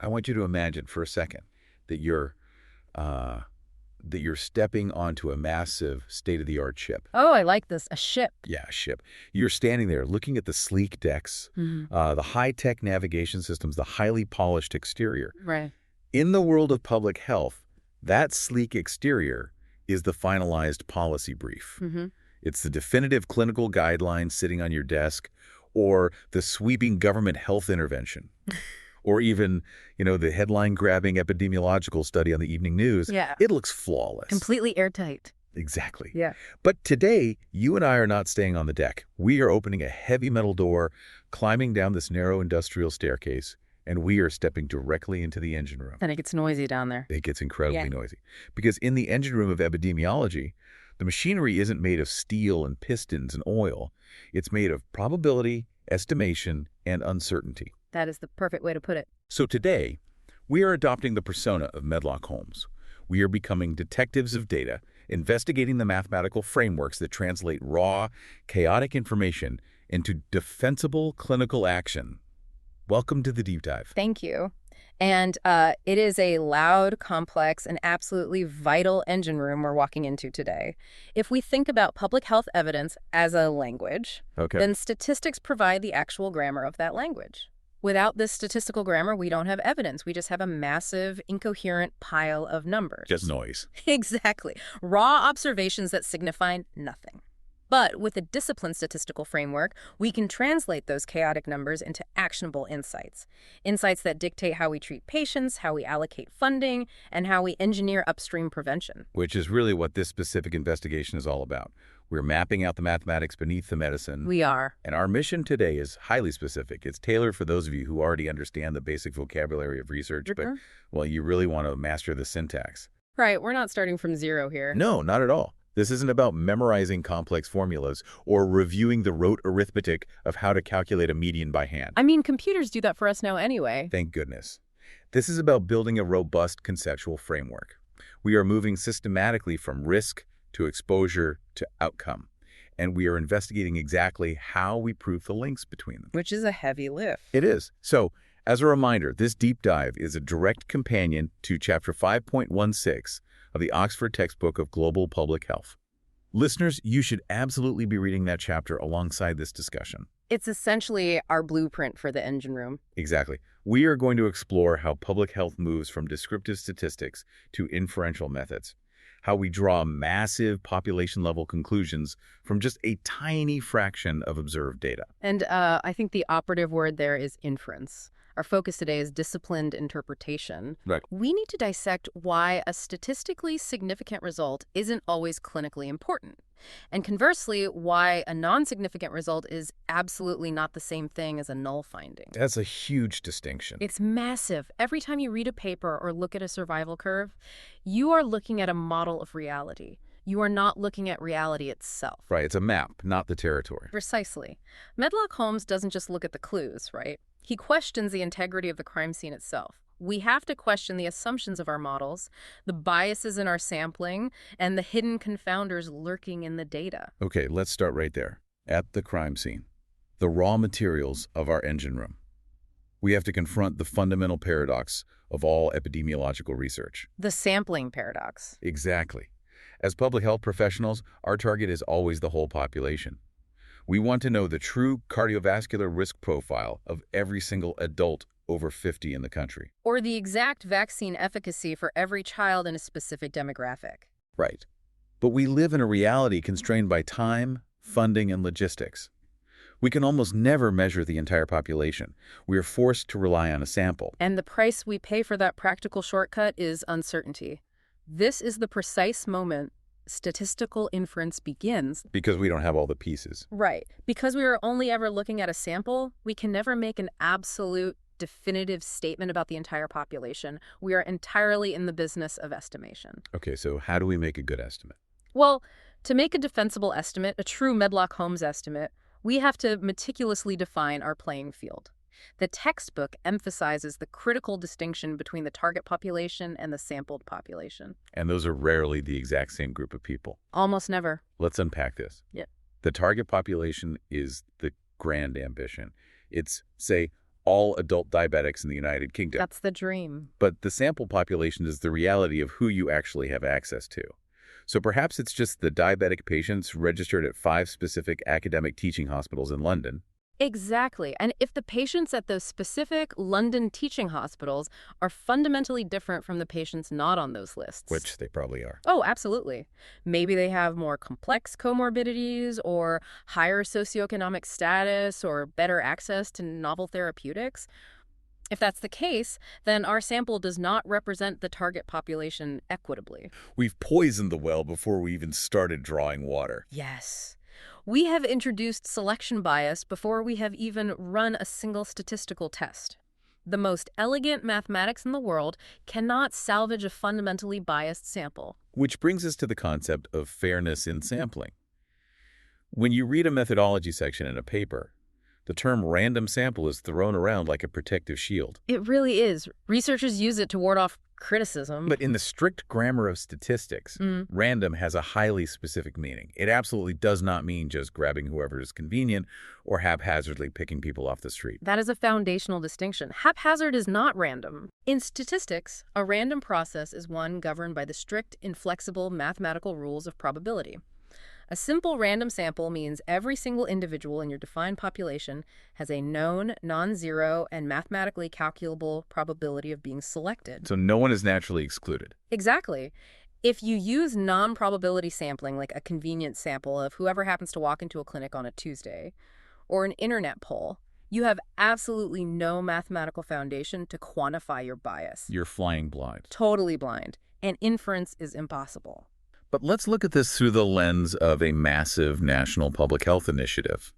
I want you to imagine for a second that you're stepping onto a massive state-of-the-art ship. Oh, I like this. A ship. Yeah, a ship. You're standing there looking at the sleek decks, the high-tech navigation systems, the highly polished exterior. Right. In the world of public health, that sleek exterior is the finalized policy brief. It's the definitive clinical guidelines sitting on your desk, or the sweeping government health intervention, or even, the headline-grabbing epidemiological study on the evening news. Yeah. It looks flawless. Completely airtight. Exactly. Yeah. But today, you and I are not staying on the deck. We are opening a heavy metal door, climbing down this narrow industrial staircase, and we are stepping directly into the engine room. And it gets noisy down there. It gets incredibly noisy. Because in the engine room of epidemiology, the machinery isn't made of steel and pistons and oil. It's made of probability, estimation, and uncertainty. That is the perfect way to put it. So today, we are adopting the persona of Medlock Holmes. We are becoming detectives of data, investigating the mathematical frameworks that translate raw, chaotic information into defensible clinical action. Welcome to the deep dive. Thank you. And it is a loud, complex, and absolutely vital engine room we're walking into today. If we think about public health evidence as a language, then statistics provide the actual grammar of that language. Without this statistical grammar, we don't have evidence. We just have a massive, incoherent pile of numbers. Just noise. Exactly. Raw observations that signify nothing. But with a disciplined statistical framework, we can translate those chaotic numbers into actionable insights. Insights that dictate how we treat patients, how we allocate funding, and how we engineer upstream prevention. Which is really what this specific investigation is all about. We're mapping out the mathematics beneath the medicine. We are. And our mission today is highly specific. It's tailored for those of you who already understand the basic vocabulary of research, but, well, you really want to master the syntax. Right. We're not starting from zero here. No, not at all. This isn't about memorizing complex formulas or reviewing the rote arithmetic of how to calculate a median by hand. I mean, computers do that for us now anyway. Thank goodness. This is about building a robust conceptual framework. We are moving systematically from risk to exposure to outcome, and we are investigating exactly how we prove the links between them. Which is a heavy lift. It is. So, as a reminder, this deep dive is a direct companion to Chapter 5.16 of the Oxford textbook of Global Public Health. Listeners, you should absolutely be reading that chapter alongside this discussion. It's essentially our blueprint for the engine room. Exactly. We are going to explore how public health moves from descriptive statistics to inferential methods, how we draw massive population-level conclusions from just a tiny fraction of observed data. And I think the operative word there is inference. Our focus today is disciplined interpretation. Right. We need to dissect why a statistically significant result isn't always clinically important. And conversely, why a non-significant result is absolutely not the same thing as a null finding. That's a huge distinction. It's massive. Every time you read a paper or look at a survival curve, you are looking at a model of reality. You are not looking at reality itself. Right, it's a map, not the territory. Precisely. Medlock Holmes doesn't just look at the clues, right? He questions the integrity of the crime scene itself. We have to question the assumptions of our models, the biases in our sampling, and the hidden confounders lurking in the data. Okay, let's start right there. At the crime scene, the raw materials of our engine room. We have to confront the fundamental paradox of all epidemiological research. The sampling paradox. Exactly. As public health professionals, our target is always the whole population. We want to know the true cardiovascular risk profile of every single adult over 50 in the country. Or the exact vaccine efficacy for every child in a specific demographic. Right. But we live in a reality constrained by time, funding, and logistics. We can almost never measure the entire population. We are forced to rely on a sample. And the price we pay for that practical shortcut is uncertainty. This is the precise moment statistical inference begins. Because we don't have all the pieces. Right. Because we are only ever looking at a sample, we can never make an absolute, definitive statement about the entire population. We are entirely in the business of estimation. Okay, so how do we make a good estimate? Well, to make a defensible estimate, a true Medlock Holmes estimate, we have to meticulously define our playing field. The textbook emphasizes the critical distinction between the target population and the sampled population. And those are rarely the exact same group of people. Almost never. Let's unpack this. Yeah. The target population is the grand ambition. It's, say, all adult diabetics in the United Kingdom. That's the dream. But the sample population is the reality of who you actually have access to. So perhaps it's just the diabetic patients registered at 5 specific academic teaching hospitals in London. Exactly. And if the patients at those specific London teaching hospitals are fundamentally different from the patients not on those lists. Which they probably are. Oh, absolutely. Maybe they have more complex comorbidities or higher socioeconomic status or better access to novel therapeutics. If that's the case, then our sample does not represent the target population equitably. We've poisoned the well before we even started drawing water. Yes. We have introduced selection bias before we have even run a single statistical test. The most elegant mathematics in the world cannot salvage a fundamentally biased sample. Which brings us to the concept of fairness in sampling. When you read a methodology section in a paper, the term random sample is thrown around like a protective shield. It really is. Researchers use it to ward off criticism. But in the strict grammar of statistics, random has a highly specific meaning. It absolutely does not mean just grabbing whoever is convenient or haphazardly picking people off the street. That is a foundational distinction. Haphazard is not random. In statistics, a random process is one governed by the strict, inflexible mathematical rules of probability. A simple random sample means every single individual in your defined population has a known, non-zero, and mathematically calculable probability of being selected. So no one is naturally excluded. Exactly. If you use non-probability sampling, like a convenience sample of whoever happens to walk into a clinic on a Tuesday, or an internet poll, you have absolutely no mathematical foundation to quantify your bias. You're flying blind. Totally blind. And inference is impossible. But let's look at this through the lens of a massive national public health initiative.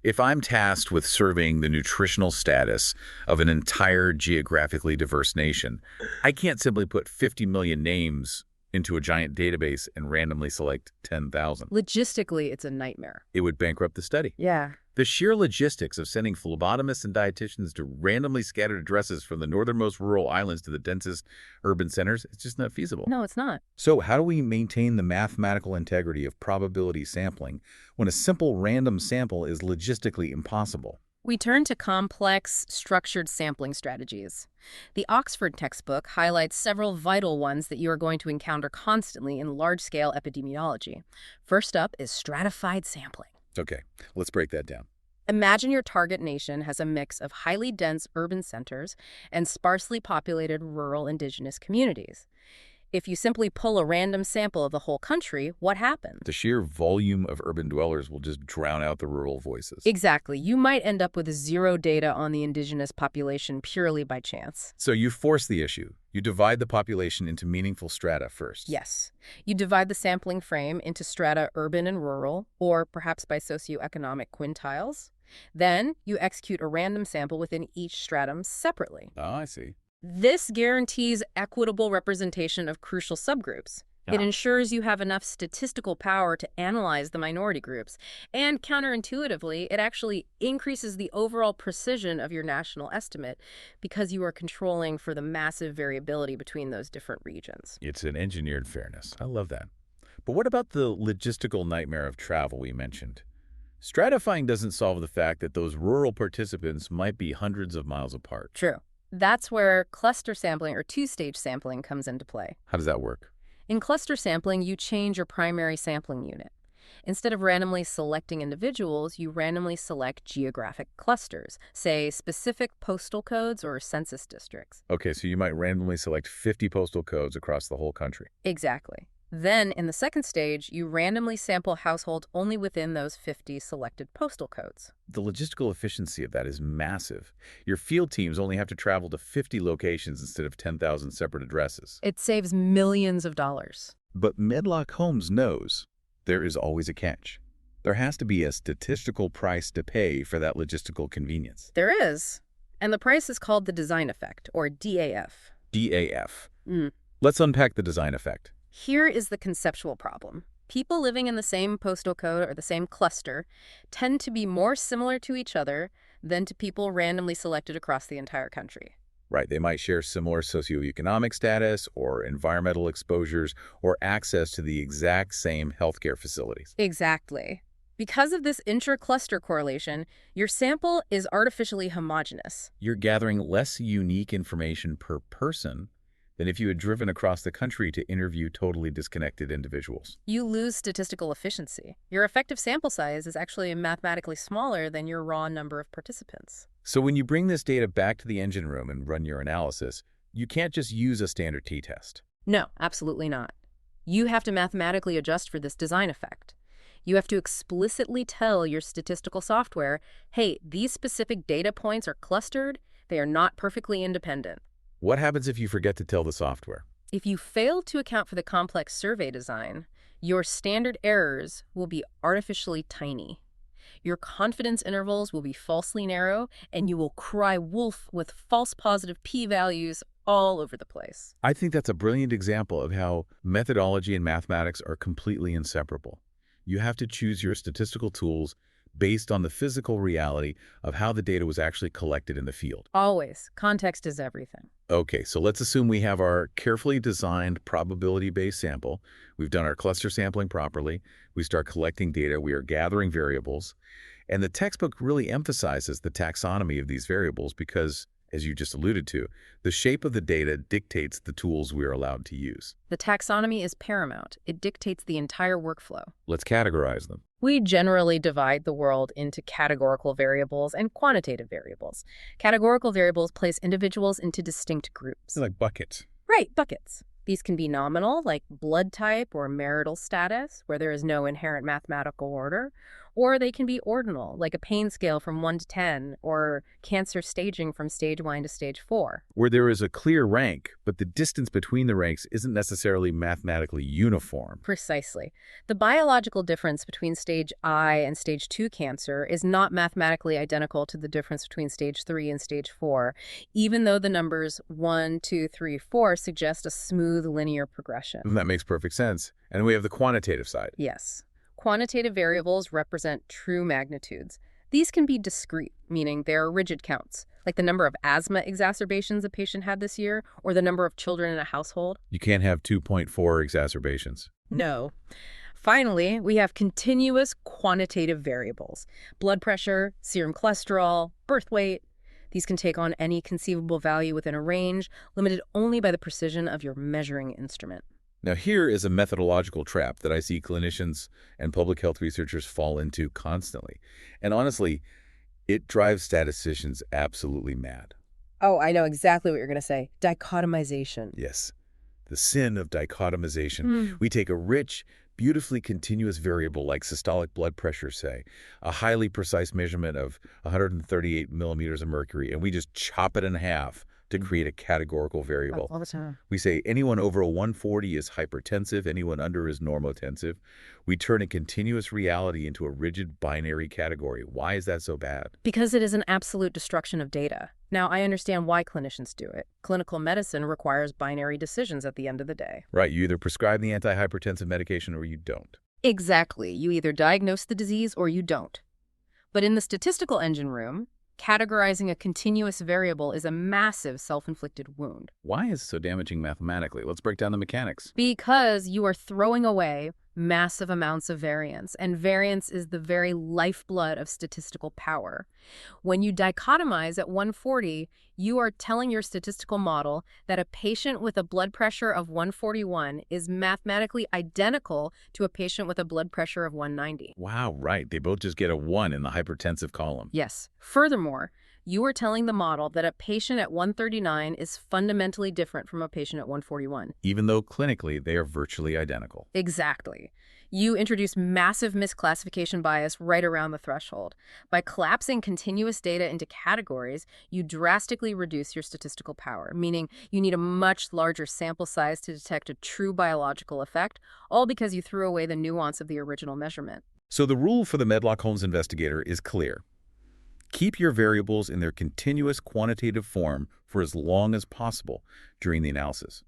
If I'm tasked with surveying the nutritional status of an entire geographically diverse nation, I can't simply put 50 million names into a giant database and randomly select 10,000. Logistically, it's a nightmare. It would bankrupt the study. Yeah. The sheer logistics of sending phlebotomists and dietitians to randomly scattered addresses from the northernmost rural islands to the densest urban centers, it's just not feasible. No, it's not. So how do we maintain the mathematical integrity of probability sampling when a simple random sample is logistically impossible? We turn to complex, structured sampling strategies. The Oxford textbook highlights several vital ones that you are going to encounter constantly in large-scale epidemiology. First up is stratified sampling. Okay, let's break that down. Imagine your target nation has a mix of highly dense urban centers and sparsely populated rural indigenous communities. If you simply pull a random sample of the whole country, what happens? The sheer volume of urban dwellers will just drown out the rural voices. Exactly. You might end up with zero data on the indigenous population purely by chance. So you force the issue. You divide the population into meaningful strata first. Yes. You divide the sampling frame into strata urban and rural, or perhaps by socioeconomic quintiles. Then you execute a random sample within each stratum separately. Oh, I see. This guarantees equitable representation of crucial subgroups. It ensures you have enough statistical power to analyze the minority groups. And counterintuitively, it actually increases the overall precision of your national estimate because you are controlling for the massive variability between those different regions. It's an engineered fairness. I love that. But what about the logistical nightmare of travel we mentioned? Stratifying doesn't solve the fact that those rural participants might be hundreds of miles apart. True. That's where cluster sampling or two-stage sampling comes into play. How does that work? In cluster sampling, you change your primary sampling unit. Instead of randomly selecting individuals, you randomly select geographic clusters, say specific postal codes or census districts. Okay, so you might randomly select 50 postal codes across the whole country. Exactly. Then, in the second stage, you randomly sample households only within those 50 selected postal codes. The logistical efficiency of that is massive. Your field teams only have to travel to 50 locations instead of 10,000 separate addresses. It saves millions of dollars. But Medlock Holmes knows there is always a catch. There has to be a statistical price to pay for that logistical convenience. There is. And the price is called the design effect, or DAF. DAF. Let's unpack the design effect. Here is the conceptual problem. People living in the same postal code or the same cluster tend to be more similar to each other than to people randomly selected across the entire country. Right, they might share similar socioeconomic status or environmental exposures or access to the exact same healthcare facilities. Exactly. Because of this intra-cluster correlation, your sample is artificially homogeneous. You're gathering less unique information per person than if you had driven across the country to interview totally disconnected individuals. You lose statistical efficiency. Your effective sample size is actually mathematically smaller than your raw number of participants. So when you bring this data back to the engine room and run your analysis, you can't just use a standard t-test. No, absolutely not. You have to mathematically adjust for this design effect. You have to explicitly tell your statistical software, hey, these specific data points are clustered, they are not perfectly independent. What happens if you forget to tell the software? If you fail to account for the complex survey design, your standard errors will be artificially tiny. Your confidence intervals will be falsely narrow, and you will cry wolf with false positive p-values all over the place. I think that's a brilliant example of how methodology and mathematics are completely inseparable. You have to choose your statistical tools based on the physical reality of how the data was actually collected in the field. Always. Context is everything. Okay, so let's assume we have our carefully designed probability-based sample. We've done our cluster sampling properly. We start collecting data. We are gathering variables. And the textbook really emphasizes the taxonomy of these variables because, as you just alluded to, the shape of the data dictates the tools we are allowed to use. The taxonomy is paramount. It dictates the entire workflow. Let's categorize them. We generally divide the world into categorical variables and quantitative variables. Categorical variables place individuals into distinct groups. Like buckets. Right, buckets. These can be nominal, like blood type or marital status, where there is no inherent mathematical order, or they can be ordinal, like a pain scale from 1 to 10, or cancer staging from stage 1 to stage 4. Where there is a clear rank, but the distance between the ranks isn't necessarily mathematically uniform. Precisely. The biological difference between stage I and stage 2 cancer is not mathematically identical to the difference between stage 3 and stage 4, even though the numbers 1, 2, 3, 4 suggest a smooth linear progression. That makes perfect sense. And we have the quantitative side. Yes. Quantitative variables represent true magnitudes. These can be discrete, meaning they are rigid counts, like the number of asthma exacerbations a patient had this year or the number of children in a household. You can't have 2.4 exacerbations. No. Finally, we have continuous quantitative variables. Blood pressure, serum cholesterol, birth weight. These can take on any conceivable value within a range, limited only by the precision of your measuring instrument. Now, here is a methodological trap that I see clinicians and public health researchers fall into constantly. And honestly, it drives statisticians absolutely mad. Oh, I know exactly what you're going to say. Dichotomization. Yes, the sin of dichotomization. We take a rich, beautifully continuous variable like systolic blood pressure, say, a highly precise measurement of 138 millimeters of mercury, and we just chop it in half to create a categorical variable. All the time. We say anyone over a 140 is hypertensive, anyone under is normotensive. We turn a continuous reality into a rigid binary category. Why is that so bad? Because it is an absolute destruction of data. Now, I understand why clinicians do it. Clinical medicine requires binary decisions at the end of the day. Right, you either prescribe the antihypertensive medication or you don't. Exactly. You either diagnose the disease or you don't. But in the statistical engine room, categorizing a continuous variable is a massive self-inflicted wound. Why is it so damaging mathematically? Let's break down the mechanics. Because you are throwing away massive amounts of variance, and variance is the very lifeblood of statistical power. When you dichotomize at 140, you are telling your statistical model that a patient with a blood pressure of 141 is mathematically identical to a patient with a blood pressure of 190. Wow, right. They both just get a 1 in the hypertensive column. Yes. Furthermore, you are telling the model that a patient at 139 is fundamentally different from a patient at 141. Even though clinically they are virtually identical. Exactly. You introduce massive misclassification bias right around the threshold. By collapsing continuous data into categories, you drastically reduce your statistical power, meaning you need a much larger sample size to detect a true biological effect, all because you threw away the nuance of the original measurement. So the rule for the Medlock Holmes investigator is clear. Keep your variables in their continuous quantitative form for as long as possible during the analysis.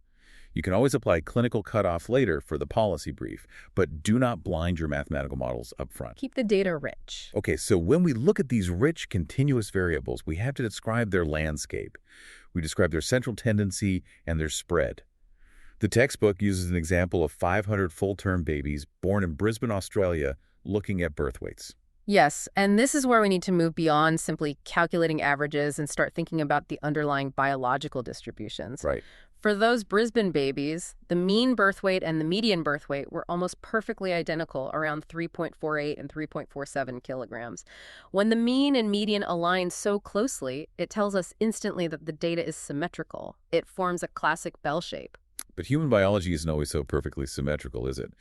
You can always apply clinical cutoff later for the policy brief, but do not blind your mathematical models up front. Keep the data rich. Okay, so when we look at these rich continuous variables, we have to describe their landscape. We describe their central tendency and their spread. The textbook uses an example of 500 full-term babies born in Brisbane, Australia, looking at birth weights. Yes, and this is where we need to move beyond simply calculating averages and start thinking about the underlying biological distributions. Right. For those Brisbane babies, the mean birth weight and the median birth weight were almost perfectly identical, around 3.48 and 3.47 kilograms. When the mean and median align so closely, it tells us instantly that the data is symmetrical. It forms a classic bell shape. But human biology isn't always so perfectly symmetrical, is it?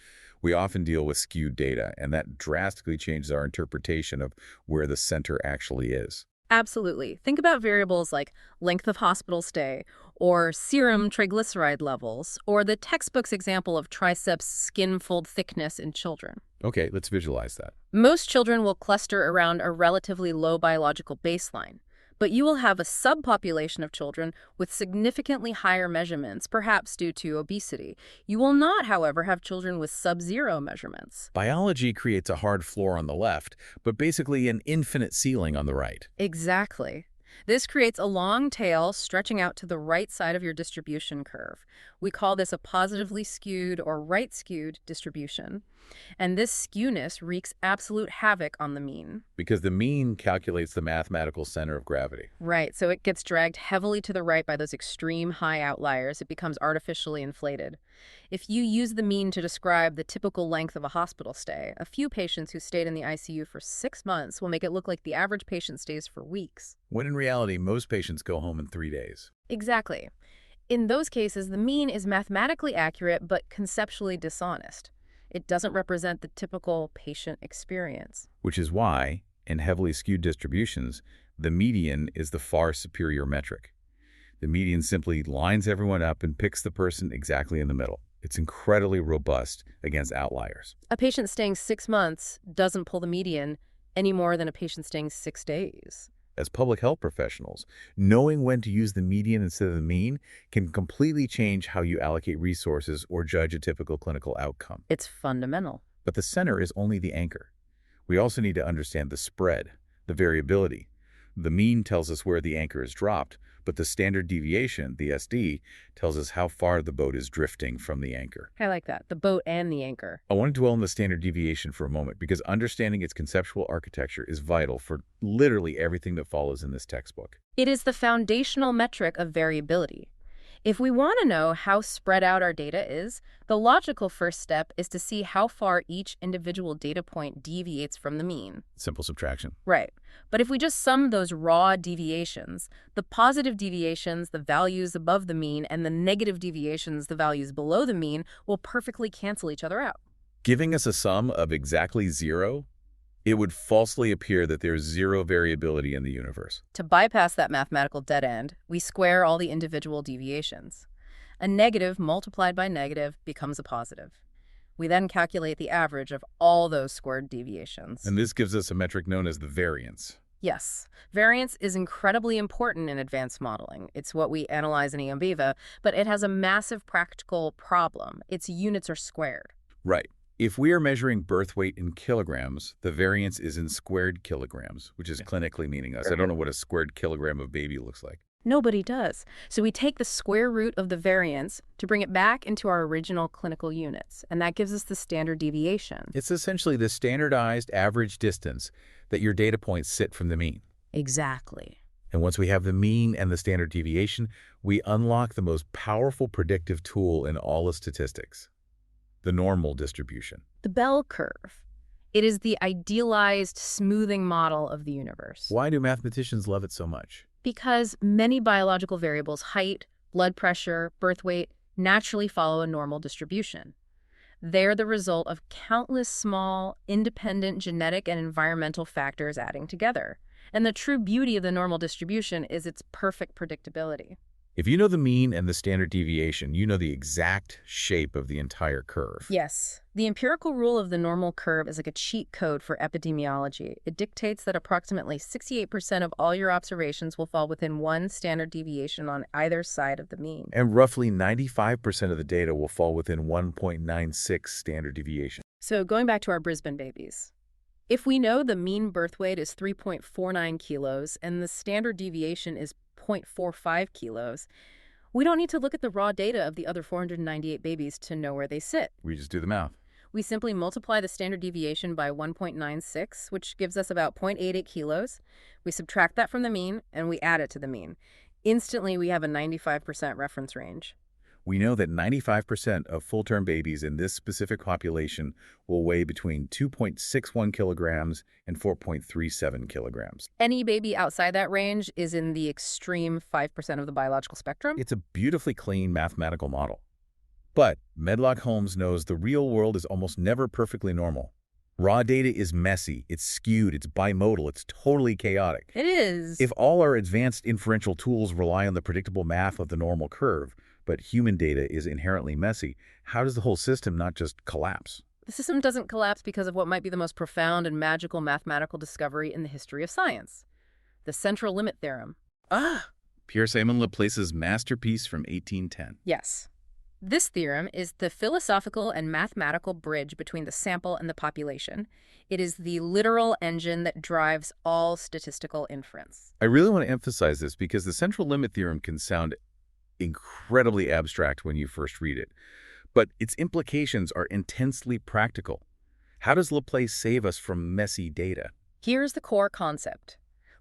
We often deal with skewed data, and that drastically changes our interpretation of where the center actually is. Absolutely. Think about variables like length of hospital stay, or serum triglyceride levels, or the textbook's example of triceps skin fold thickness in children. Okay, let's visualize that. Most children will cluster around a relatively low biological baseline, but you will have a subpopulation of children with significantly higher measurements, perhaps due to obesity. You will not, however, have children with sub-zero measurements. Biology creates a hard floor on the left, but basically an infinite ceiling on the right. Exactly. This creates a long tail stretching out to the right side of your distribution curve. We call this a positively skewed or right-skewed distribution. And this skewness wreaks absolute havoc on the mean. Because the mean calculates the mathematical center of gravity. Right, so it gets dragged heavily to the right by those extreme high outliers. It becomes artificially inflated. If you use the mean to describe the typical length of a hospital stay, a few patients who stayed in the ICU for 6 months will make it look like the average patient stays for weeks. When in reality, most patients go home in 3 days. Exactly. In those cases, the mean is mathematically accurate but conceptually dishonest. It doesn't represent the typical patient experience. Which is why, in heavily skewed distributions, the median is the far superior metric. The median simply lines everyone up and picks the person exactly in the middle. It's incredibly robust against outliers. A patient staying 6 months doesn't pull the median any more than a patient staying 6 days. As public health professionals, knowing when to use the median instead of the mean can completely change how you allocate resources or judge a typical clinical outcome. It's fundamental. But the center is only the anchor. We also need to understand the spread, the variability. The mean tells us where the anchor is dropped, but the standard deviation, the SD, tells us how far the boat is drifting from the anchor. I like that. The boat and the anchor. I want to dwell on the standard deviation for a moment because understanding its conceptual architecture is vital for literally everything that follows in this textbook. It is the foundational metric of variability. If we want to know how spread out our data is, the logical first step is to see how far each individual data point deviates from the mean. Simple subtraction. Right. But if we just sum those raw deviations, the positive deviations, the values above the mean, and the negative deviations, the values below the mean, will perfectly cancel each other out. Giving us a sum of exactly 0, it would falsely appear that there's 0 variability in the universe. To bypass that mathematical dead end, we square all the individual deviations. A negative multiplied by negative becomes a positive. We then calculate the average of all those squared deviations. And this gives us a metric known as the variance. Yes, variance is incredibly important in advanced modeling. It's what we analyze in EMBIVA, but it has a massive practical problem. Its units are squared. Right. If we are measuring birth weight in kilograms, the variance is in squared kilograms, which is clinically meaningless. I don't know what a squared kilogram of baby looks like. Nobody does. So we take the square root of the variance to bring it back into our original clinical units, and that gives us the standard deviation. It's essentially the standardized average distance that your data points sit from the mean. Exactly. And once we have the mean and the standard deviation, we unlock the most powerful predictive tool in all of statistics. The normal distribution. The bell curve. It is the idealized smoothing model of the universe. Why do mathematicians love it so much? Because many biological variables, height, blood pressure, birth weight, naturally follow a normal distribution. They're the result of countless small, independent genetic and environmental factors adding together. And the true beauty of the normal distribution is its perfect predictability. If you know the mean and the standard deviation, you know the exact shape of the entire curve. Yes. The empirical rule of the normal curve is like a cheat code for epidemiology. It dictates that approximately 68% of all your observations will fall within one standard deviation on either side of the mean. And roughly 95% of the data will fall within 1.96 standard deviation. So going back to our Brisbane babies. If we know the mean birth weight is 3.49 kilos and the standard deviation is 0.45 kilos, we don't need to look at the raw data of the other 498 babies to know where they sit. We just do the math. We simply multiply the standard deviation by 1.96, which gives us about 0.88 kilos. We subtract that from the mean, and we add it to the mean. Instantly, we have a 95% reference range. We know that 95% of full-term babies in this specific population will weigh between 2.61 kilograms and 4.37 kilograms. Any baby outside that range is in the extreme 5% of the biological spectrum. It's a beautifully clean mathematical model. But Medlock Holmes knows the real world is almost never perfectly normal. Raw data is messy, it's skewed, it's bimodal, it's totally chaotic. It is. If all our advanced inferential tools rely on the predictable math of the normal curve, but human data is inherently messy, how does the whole system not just collapse? The system doesn't collapse because of what might be the most profound and magical mathematical discovery in the history of science: the central limit theorem. Pierre-Simon Laplace's masterpiece from 1810. Yes. This theorem is the philosophical and mathematical bridge between the sample and the population. It is the literal engine that drives all statistical inference. I really want to emphasize this because the central limit theorem can sound incredibly abstract when you first read it, but its implications are intensely practical. How does Laplace save us from messy data? Here's the core concept.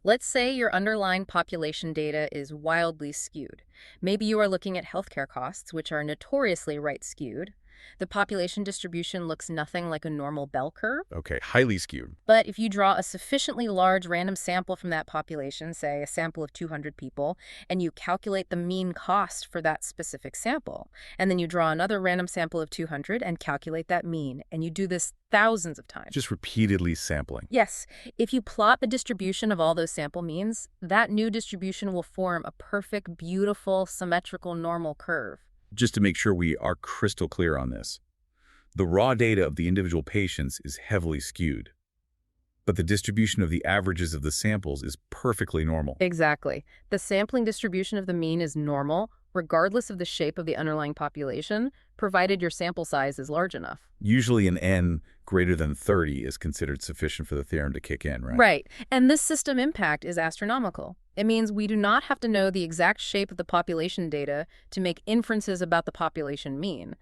Let's say your underlying population data is wildly skewed. Maybe you are looking at healthcare costs, which are notoriously right-skewed. The population distribution looks nothing like a normal bell curve. Okay, highly skewed. But if you draw a sufficiently large random sample from that population, say a sample of 200 people, and you calculate the mean cost for that specific sample, and then you draw another random sample of 200 and calculate that mean, and you do this thousands of times. Just repeatedly sampling. Yes. If you plot the distribution of all those sample means, that new distribution will form a perfect, beautiful, symmetrical normal curve. Just to make sure we are crystal clear on this, the raw data of the individual patients is heavily skewed, but the distribution of the averages of the samples is perfectly normal. Exactly. The sampling distribution of the mean is normal, regardless of the shape of the underlying population, provided your sample size is large enough. Usually an n greater than 30 is considered sufficient for the theorem to kick in, right? Right. And this system impact is astronomical. It means we do not have to know the exact shape of the population data to make inferences about the population mean.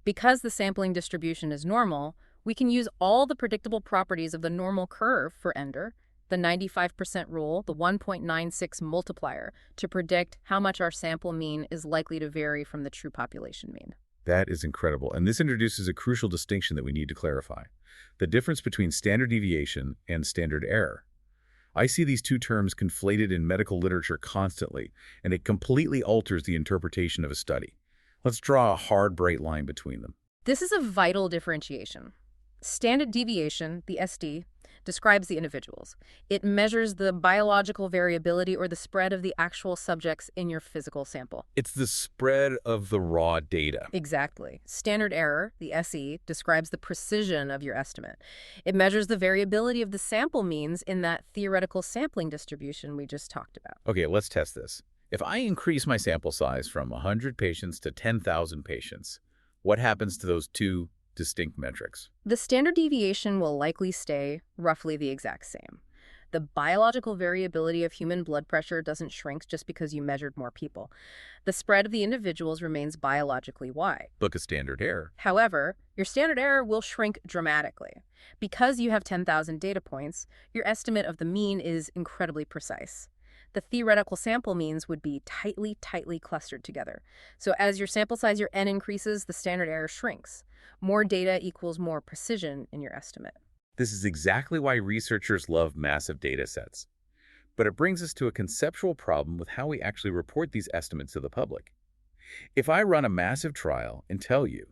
Because the sampling distribution is normal, we can use all the predictable properties of the normal curve for Ender, the 95% rule, the 1.96 multiplier, to predict how much our sample mean is likely to vary from the true population mean. That is incredible. And this introduces a crucial distinction that we need to clarify: the difference between standard deviation and standard error. I see these two terms conflated in medical literature constantly, and it completely alters the interpretation of a study. Let's draw a hard, bright line between them. This is a vital differentiation. Standard deviation, the SD, describes the individuals. It measures the biological variability or the spread of the actual subjects in your physical sample. It's the spread of the raw data. Exactly. Standard error, the SE, describes the precision of your estimate. It measures the variability of the sample means in that theoretical sampling distribution we just talked about. Okay, let's test this. If I increase my sample size from 100 patients to 10,000 patients, what happens to those two distinct metrics? The standard deviation will likely stay roughly the exact same. The biological variability of human blood pressure doesn't shrink just because you measured more people. The spread of the individuals remains biologically wide. Book a standard error. However, your standard error will shrink dramatically. Because you have 10,000 data points, your estimate of the mean is incredibly precise. The theoretical sample means would be tightly clustered together. So as your sample size, your n, increases, the standard error shrinks. More data equals more precision in your estimate. This is exactly why researchers love massive data sets. But it brings us to a conceptual problem with how we actually report these estimates to the public. If I run a massive trial and tell you,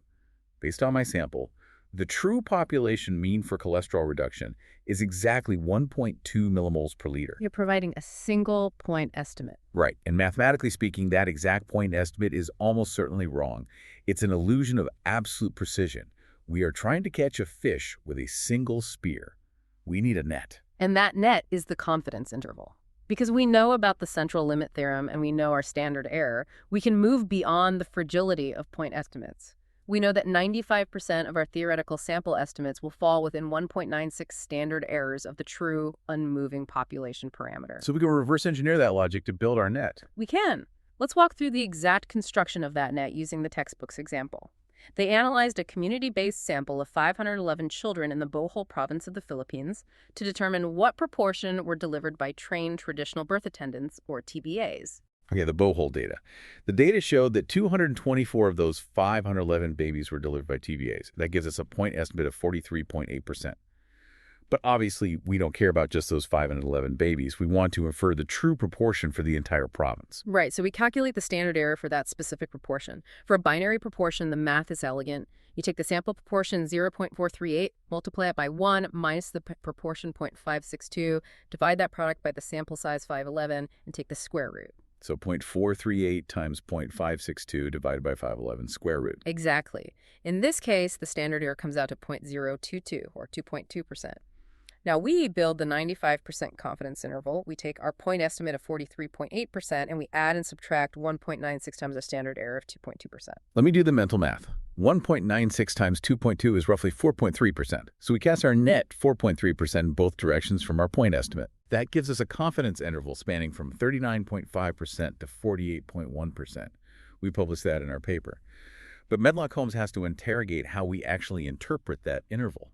based on my sample, the true population mean for cholesterol reduction is exactly 1.2 millimoles per liter. You're providing a single point estimate. Right. And mathematically speaking, that exact point estimate is almost certainly wrong. It's an illusion of absolute precision. We are trying to catch a fish with a single spear. We need a net. And that net is the confidence interval. Because we know about the central limit theorem and we know our standard error, we can move beyond the fragility of point estimates. We know that 95% of our theoretical sample estimates will fall within 1.96 standard errors of the true, unmoving population parameter. So we can reverse engineer that logic to build our net. We can. Let's walk through the exact construction of that net using the textbook's example. They analyzed a community-based sample of 511 children in the Bohol province of the Philippines to determine what proportion were delivered by trained traditional birth attendants, or TBAs. Okay, the Bohol data. The data showed that 224 of those 511 babies were delivered by TBAs. That gives us a point estimate of 43.8%. But obviously, we don't care about just those 511 babies. We want to infer the true proportion for the entire province. Right, so we calculate the standard error for that specific proportion. For a binary proportion, the math is elegant. You take the sample proportion 0.438, multiply it by 1 minus the proportion 0.562, divide that product by the sample size 511, and take the square root. So 0.438 times 0.562 divided by 511 square root. Exactly. In this case, the standard error comes out to 0.022, or 2.2%. Now, we build the 95% confidence interval. We take our point estimate of 43.8%, and we add and subtract 1.96 times our standard error of 2.2%. Let me do the mental math. 1.96 times 2.2 is roughly 4.3%. So we cast our net 4.3% in both directions from our point estimate. That gives us a confidence interval spanning from 39.5% to 48.1%. We published that in our paper. But Medlock Holmes has to interrogate how we actually interpret that interval,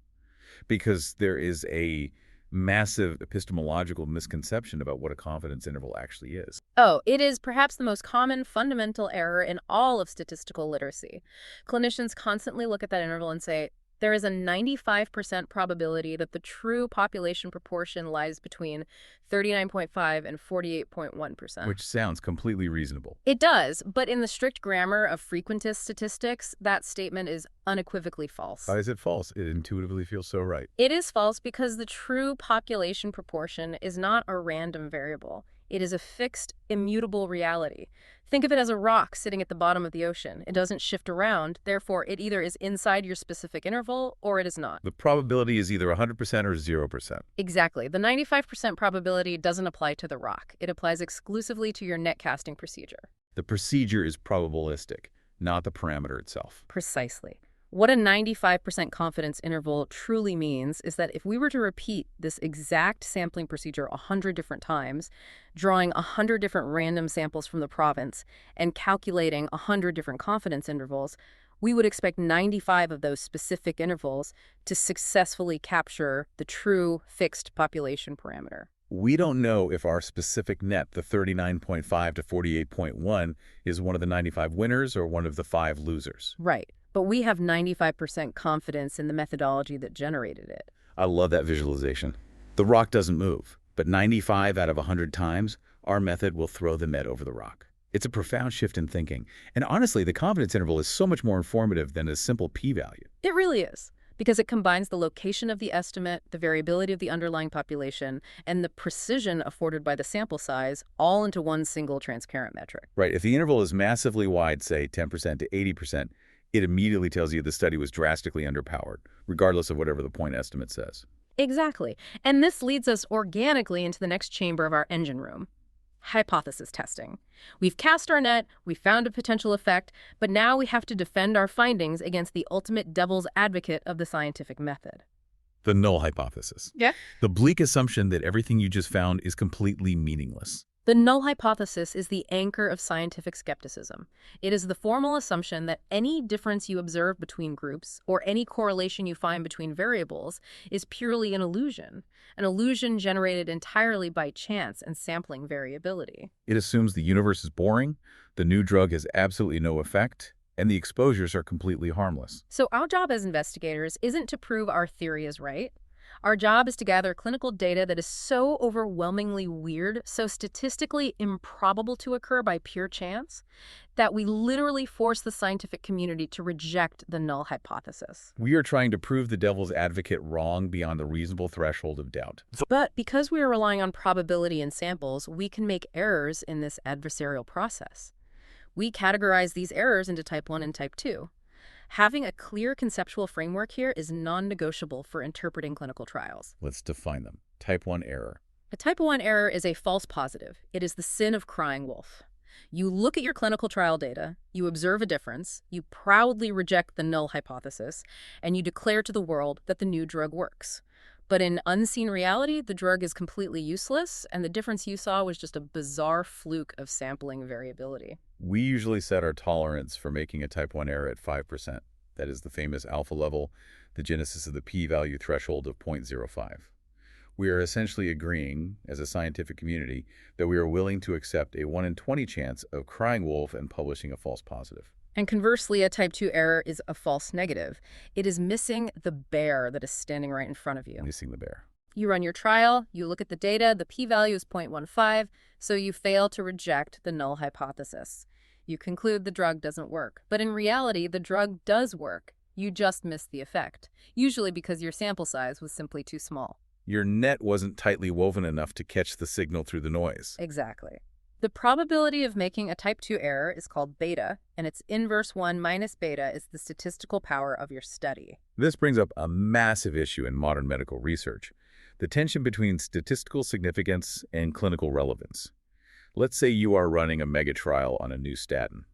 because there is a massive epistemological misconception about what a confidence interval actually is. Oh, it is perhaps the most common fundamental error in all of statistical literacy. Clinicians constantly look at that interval and say, there is a 95% probability that the true population proportion lies between 39.5 and 48.1%. Which sounds completely reasonable. It does, but in the strict grammar of frequentist statistics, that statement is unequivocally false. Why is it false? It intuitively feels so right. It is false because the true population proportion is not a random variable. It is a fixed, immutable reality. Think of it as a rock sitting at the bottom of the ocean. It doesn't shift around, therefore it either is inside your specific interval or it is not. The probability is either 100% or 0%. Exactly. The 95% probability doesn't apply to the rock. It applies exclusively to your net casting procedure. The procedure is probabilistic, not the parameter itself. Precisely. What a 95% confidence interval truly means is that if we were to repeat this exact sampling procedure 100 different times, drawing 100 different random samples from the province, and calculating 100 different confidence intervals, we would expect 95 of those specific intervals to successfully capture the true fixed population parameter. We don't know if our specific net, the 39.5 to 48.1, is one of the 95 winners or one of the 5 losers. Right. But we have 95% confidence in the methodology that generated it. I love that visualization. The rock doesn't move, but 95 out of 100 times, our method will throw the net over the rock. It's a profound shift in thinking. And honestly, the confidence interval is so much more informative than a simple p-value. It really is, because it combines the location of the estimate, the variability of the underlying population, and the precision afforded by the sample size, all into one single transparent metric. Right. If the interval is massively wide, say 10% to 80%, it immediately tells you the study was drastically underpowered, regardless of whatever the point estimate says. Exactly. And this leads us organically into the next chamber of our engine room: hypothesis testing. We've cast our net, we found a potential effect, but now we have to defend our findings against the ultimate devil's advocate of the scientific method. The null hypothesis. Yeah. The bleak assumption that everything you just found is completely meaningless. The null hypothesis is the anchor of scientific skepticism. It is the formal assumption that any difference you observe between groups or any correlation you find between variables is purely an illusion generated entirely by chance and sampling variability. It assumes the universe is boring, the new drug has absolutely no effect, and the exposures are completely harmless. So our job as investigators isn't to prove our theory is right. Our job is to gather clinical data that is so overwhelmingly weird, so statistically improbable to occur by pure chance, that we literally force the scientific community to reject the null hypothesis. We are trying to prove the devil's advocate wrong beyond the reasonable threshold of doubt. But because we are relying on probability in samples, we can make errors in this adversarial process. We categorize these errors into type 1 and type 2. Having a clear conceptual framework here is non-negotiable for interpreting clinical trials. Let's define them. Type 1 error. A type 1 error is a false positive. It is the sin of crying wolf. You look at your clinical trial data, you observe a difference, you proudly reject the null hypothesis, and you declare to the world that the new drug works. But in unseen reality, the drug is completely useless, and the difference you saw was just a bizarre fluke of sampling variability. We usually set our tolerance for making a type 1 error at 5%. That is the famous alpha level, the genesis of the p-value threshold of 0.05. We are essentially agreeing, as a scientific community, that we are willing to accept a 1 in 20 chance of crying wolf and publishing a false positive. And conversely, a type 2 error is a false negative. It is missing the bear that is standing right in front of you. Missing the bear. You run your trial, you look at the data, the p-value is 0.15, so you fail to reject the null hypothesis. You conclude the drug doesn't work. But in reality, the drug does work. You just missed the effect, usually because your sample size was simply too small. Your net wasn't tightly woven enough to catch the signal through the noise. Exactly. The probability of making a type 2 error is called beta, and its inverse 1 minus beta is the statistical power of your study. This brings up a massive issue in modern medical research, the tension between statistical significance and clinical relevance. Let's say you are running a mega trial on a new statin.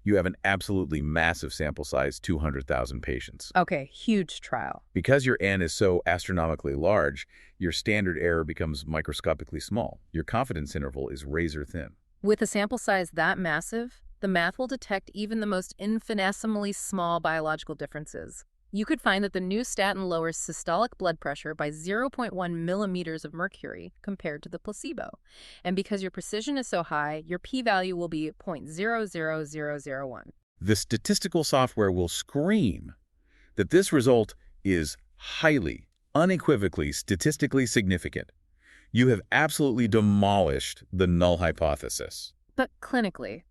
You have an absolutely massive sample size, 200,000 patients. Okay, huge trial. Because your N is so astronomically large, your standard error becomes microscopically small. Your confidence interval is razor thin. With a sample size that massive, the math will detect even the most infinitesimally small biological differences. You could find that the new statin lowers systolic blood pressure by 0.1 millimeters of mercury compared to the placebo. And because your precision is so high, your p-value will be 0.00001. The statistical software will scream that this result is highly, unequivocally, statistically significant. You have absolutely demolished the null hypothesis. But clinically,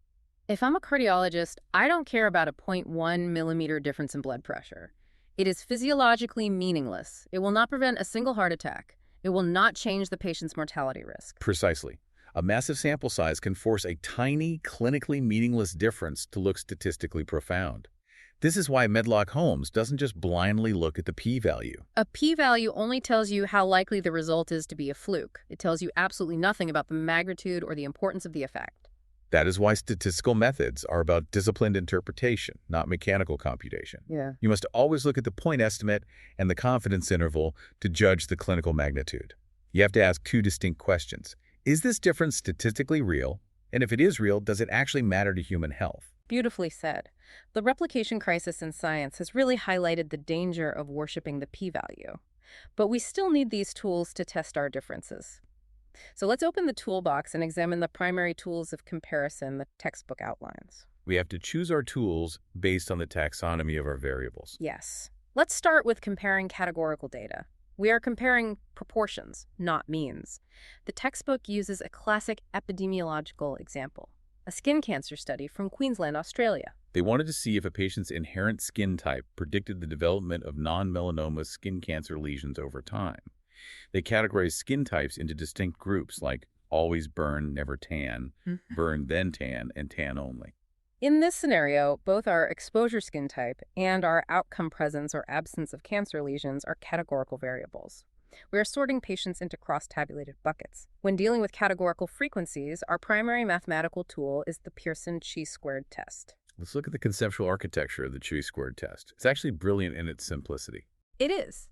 if I'm a cardiologist, I don't care about a 0.1 millimeter difference in blood pressure. It is physiologically meaningless. It will not prevent a single heart attack. It will not change the patient's mortality risk. Precisely. A massive sample size can force a tiny, clinically meaningless difference to look statistically profound. This is why Medlock Holmes doesn't just blindly look at the p-value. A p-value only tells you how likely the result is to be a fluke. It tells you absolutely nothing about the magnitude or the importance of the effect. That is why statistical methods are about disciplined interpretation, not mechanical computation. Yeah. You must always look at the point estimate and the confidence interval to judge the clinical magnitude. You have to ask two distinct questions. Is this difference statistically real? And if it is real, does it actually matter to human health? Beautifully said. The replication crisis in science has really highlighted the danger of worshiping the p-value. But we still need these tools to test our differences. So let's open the toolbox and examine the primary tools of comparison the textbook outlines. We have to choose our tools based on the taxonomy of our variables. Yes. Let's start with comparing categorical data. We are comparing proportions, not means. The textbook uses a classic epidemiological example, a skin cancer study from Queensland, Australia. They wanted to see if a patient's inherent skin type predicted the development of non-melanoma skin cancer lesions over time. They categorized skin types into distinct groups like always burn, never tan, burn then tan, and tan only. In this scenario, both our exposure skin type and our outcome presence or absence of cancer lesions are categorical variables. We are sorting patients into cross-tabulated buckets. When dealing with categorical frequencies, our primary mathematical tool is the Pearson chi-squared test. Let's look at the conceptual architecture of the chi-squared test. It's actually brilliant in its simplicity. It is.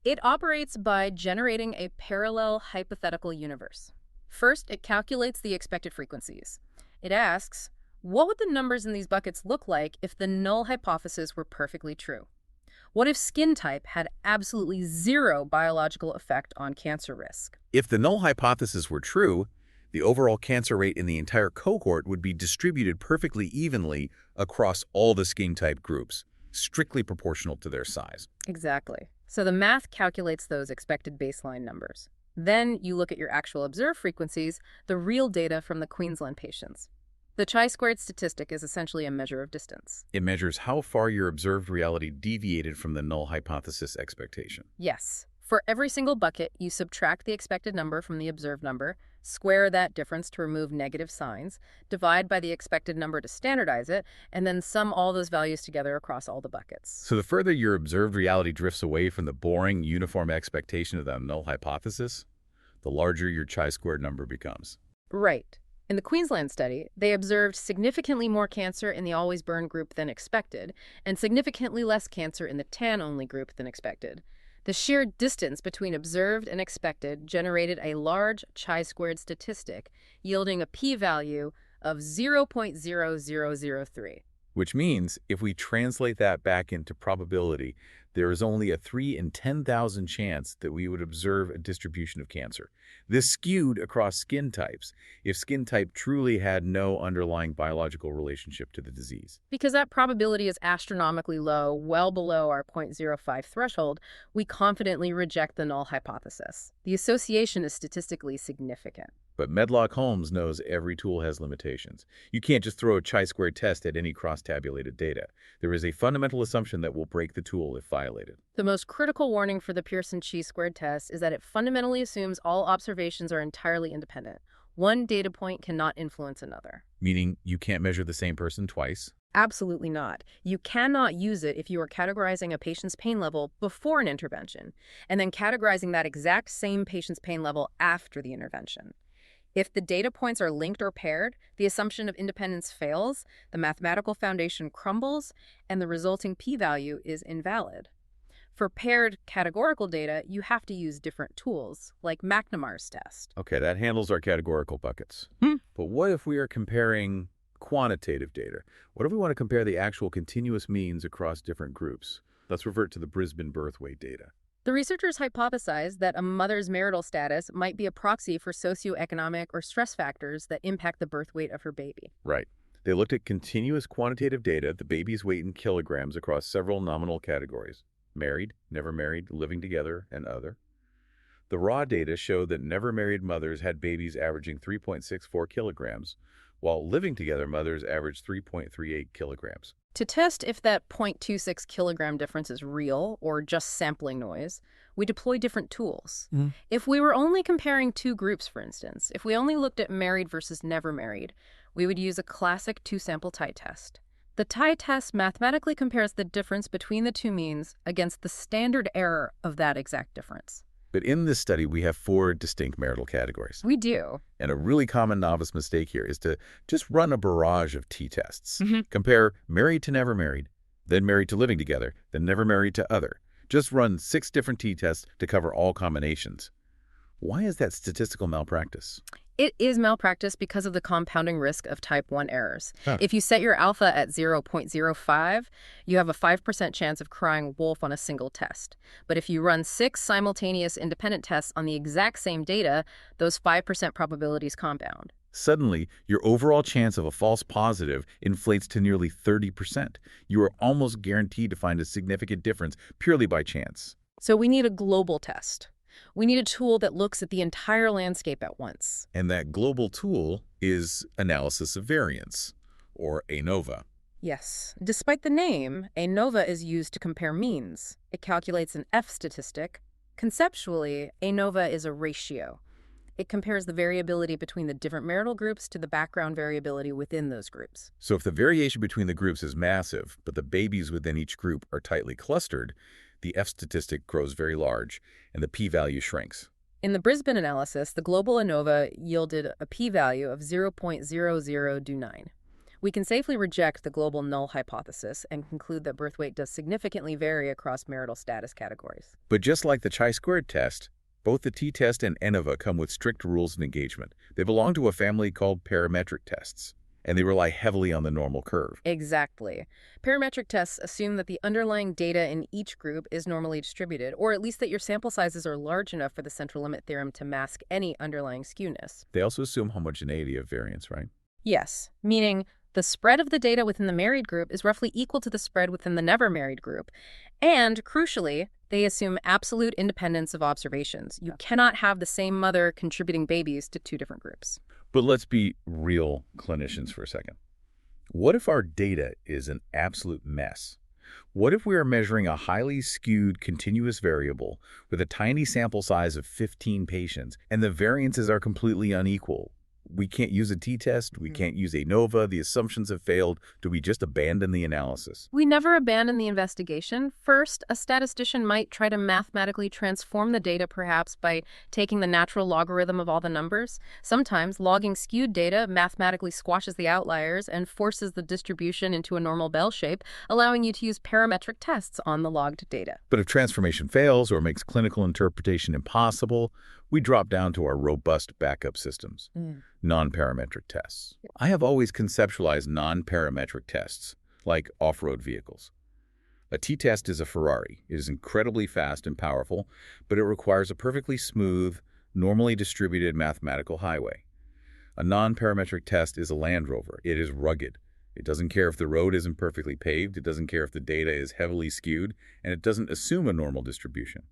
It operates by generating a parallel hypothetical universe. First, it calculates the expected frequencies. It asks, what would the numbers in these buckets look like if the null hypothesis were perfectly true? What if skin type had absolutely zero biological effect on cancer risk? If the null hypothesis were true, the overall cancer rate in the entire cohort would be distributed perfectly evenly across all the skin type groups, strictly proportional to their size. Exactly. So the math calculates those expected baseline numbers. Then you look at your actual observed frequencies, the real data from the Queensland patients. The chi-squared statistic is essentially a measure of distance. It measures how far your observed reality deviated from the null hypothesis expectation. Yes. For every single bucket, you subtract the expected number from the observed number, square that difference to remove negative signs, divide by the expected number to standardize it, and then sum all those values together across all the buckets. So the further your observed reality drifts away from the boring, uniform expectation of the null hypothesis, the larger your chi-squared number becomes. Right. In the Queensland study, they observed significantly more cancer in the always burn group than expected, and significantly less cancer in the tan-only group than expected. The sheer distance between observed and expected generated a large chi-squared statistic, yielding a p-value of 0.0003. Which means if we translate that back into probability, there is only a 3 in 10,000 chance that we would observe a distribution of cancer. This skewed across skin types if skin type truly had no underlying biological relationship to the disease. Because that probability is astronomically low, well below our 0.05 threshold, we confidently reject the null hypothesis. The association is statistically significant. But Medlock Holmes knows every tool has limitations. You can't just throw a chi-square test at any cross-tabulated data. There is a fundamental assumption that will break the tool if violated. The most critical warning for the Pearson chi-squared test is that it fundamentally assumes all observations are entirely independent. One data point cannot influence another. Meaning you can't measure the same person twice? Absolutely not. You cannot use it if you are categorizing a patient's pain level before an intervention, and then categorizing that exact same patient's pain level after the intervention. If the data points are linked or paired, the assumption of independence fails, the mathematical foundation crumbles, and the resulting p-value is invalid. For paired categorical data, you have to use different tools, like McNemar's test. Okay, that handles our categorical buckets. But what if we are comparing quantitative data? What if we want to compare the actual continuous means across different groups? Let's revert to the Brisbane birth weight data. The researchers hypothesized that a mother's marital status might be a proxy for socioeconomic or stress factors that impact the birth weight of her baby. Right. They looked at continuous quantitative data, the baby's weight in kilograms across several nominal categories: married, never married, living together, and other. The raw data showed that never married mothers had babies averaging 3.64 kilograms, while living together mothers averaged 3.38 kilograms. To test if that 0.26 kilogram difference is real or just sampling noise, we deploy different tools. If we were only comparing two groups, for instance, if we only looked at married versus never married, we would use a classic two-sample tie-test. The tie-test mathematically compares the difference between the two means against the standard error of that exact difference. But in this study, we have 4 distinct marital categories. We do. And a really common novice mistake here is to just run a barrage of t-tests. Compare married to never married, then married to living together, then never married to other. Just run 6 different t-tests to cover all combinations. Why is that statistical malpractice? It is malpractice because of the compounding risk of type 1 errors. If you set your alpha at 0.05, you have a 5% chance of crying wolf on a single test. But if you run 6 simultaneous independent tests on the exact same data, those 5% probabilities compound. Suddenly, your overall chance of a false positive inflates to nearly 30%. You are almost guaranteed to find a significant difference purely by chance. So we need a global test. We need a tool that looks at the entire landscape at once. And that global tool is analysis of variance, or ANOVA. Yes. Despite the name, ANOVA is used to compare means. It calculates an F statistic. Conceptually, ANOVA is a ratio. It compares the variability between the different marital groups to the background variability within those groups. So if the variation between the groups is massive, but the babies within each group are tightly clustered, the F statistic grows very large, and the p-value shrinks. In the Brisbane analysis, the global ANOVA yielded a p-value of 0.0029. We can safely reject the global null hypothesis and conclude that birth weight does significantly vary across marital status categories. But just like the chi-squared test, both the t-test and ANOVA come with strict rules of engagement. They belong to a family called parametric tests, and they rely heavily on the normal curve. Exactly. Parametric tests assume that the underlying data in each group is normally distributed, or at least that your sample sizes are large enough for the central limit theorem to mask any underlying skewness. They also assume homogeneity of variance, right? Yes, meaning the spread of the data within the married group is roughly equal to the spread within the never married group. And, crucially, they assume absolute independence of observations. You cannot have the same mother contributing babies to 2 different groups. But let's be real clinicians for a second. What if our data is an absolute mess? What if we are measuring a highly skewed continuous variable with a tiny sample size of 15 patients and the variances are completely unequal? we can't use a t-test, we can't use ANOVA, the assumptions have failed. Do we just abandon the analysis? We never abandon the investigation. First, a statistician might try to mathematically transform the data, perhaps by taking the natural logarithm of all the numbers. Sometimes logging skewed data mathematically squashes the outliers and forces the distribution into a normal bell shape, allowing you to use parametric tests on the logged data. But if transformation fails or makes clinical interpretation impossible, we drop down to our robust backup systems, non-parametric tests. I have always conceptualized non-parametric tests, like off-road vehicles. A t-test is a Ferrari. It is incredibly fast and powerful, but it requires a perfectly smooth, normally distributed mathematical highway. A non-parametric test is a Land Rover. It is rugged. It doesn't care if the road isn't perfectly paved, it doesn't care if the data is heavily skewed, and it doesn't assume a normal distribution.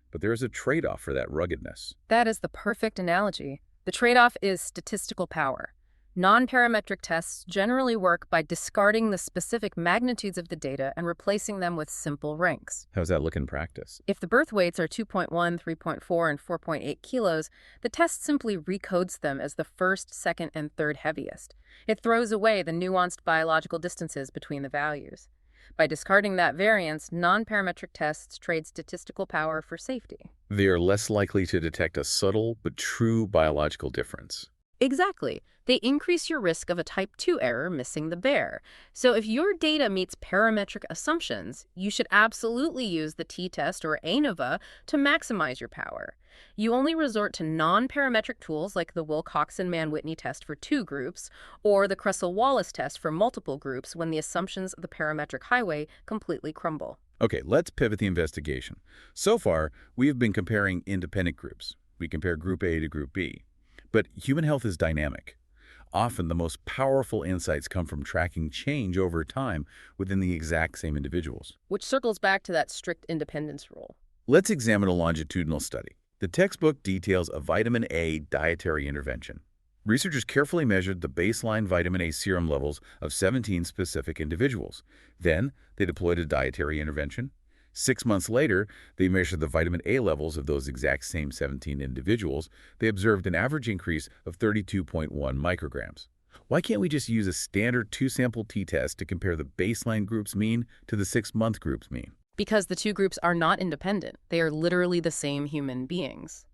But there is a trade-off for that ruggedness. That is the perfect analogy. The trade-off is statistical power. Non-parametric tests generally work by discarding the specific magnitudes of the data and replacing them with simple ranks. How does that look in practice? If the birth weights are 2.1, 3.4, and 4.8 kilos, the test simply recodes them as the first, second, and third heaviest. It throws away the nuanced biological distances between the values. By discarding that variance, non-parametric tests trade statistical power for safety. They are less likely to detect a subtle but true biological difference. Exactly. They increase your risk of a type 2 error missing the bear. So if your data meets parametric assumptions, you should absolutely use the t-test or ANOVA to maximize your power. You only resort to non-parametric tools like the Wilcoxon-Mann-Whitney test for 2 groups or the Kressel-Wallace test for multiple groups when the assumptions of the parametric highway completely crumble. Okay, let's pivot the investigation. So far, we have been comparing independent groups. We compare Group A to Group B. But human health is dynamic. Often, the most powerful insights come from tracking change over time within the exact same individuals. Which circles back to that strict independence rule. Let's examine a longitudinal study. The textbook details a vitamin A dietary intervention. Researchers carefully measured the baseline vitamin A serum levels of 17 specific individuals. Then, they deployed a dietary intervention. 6 months later, they measured the vitamin A levels of those exact same 17 individuals. They observed an average increase of 32.1 micrograms. Why can't we just use a standard 2-sample t-test to compare the baseline group's mean to the 6-month group's mean? Because the 2 groups are not independent. They are literally the same human beings.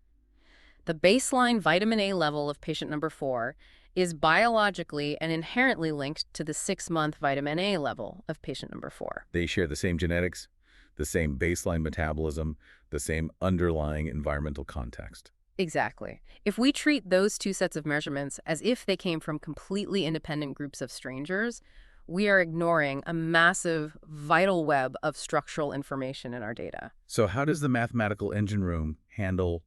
The baseline vitamin A level of patient number 4 is biologically and inherently linked to the 6-month vitamin A level of patient number 4. They share the same genetics, the same baseline metabolism, the same underlying environmental context. Exactly. If we treat those 2 sets of measurements as if they came from completely independent groups of strangers, we are ignoring a massive, vital web of structural information in our data. So how does the mathematical engine room handle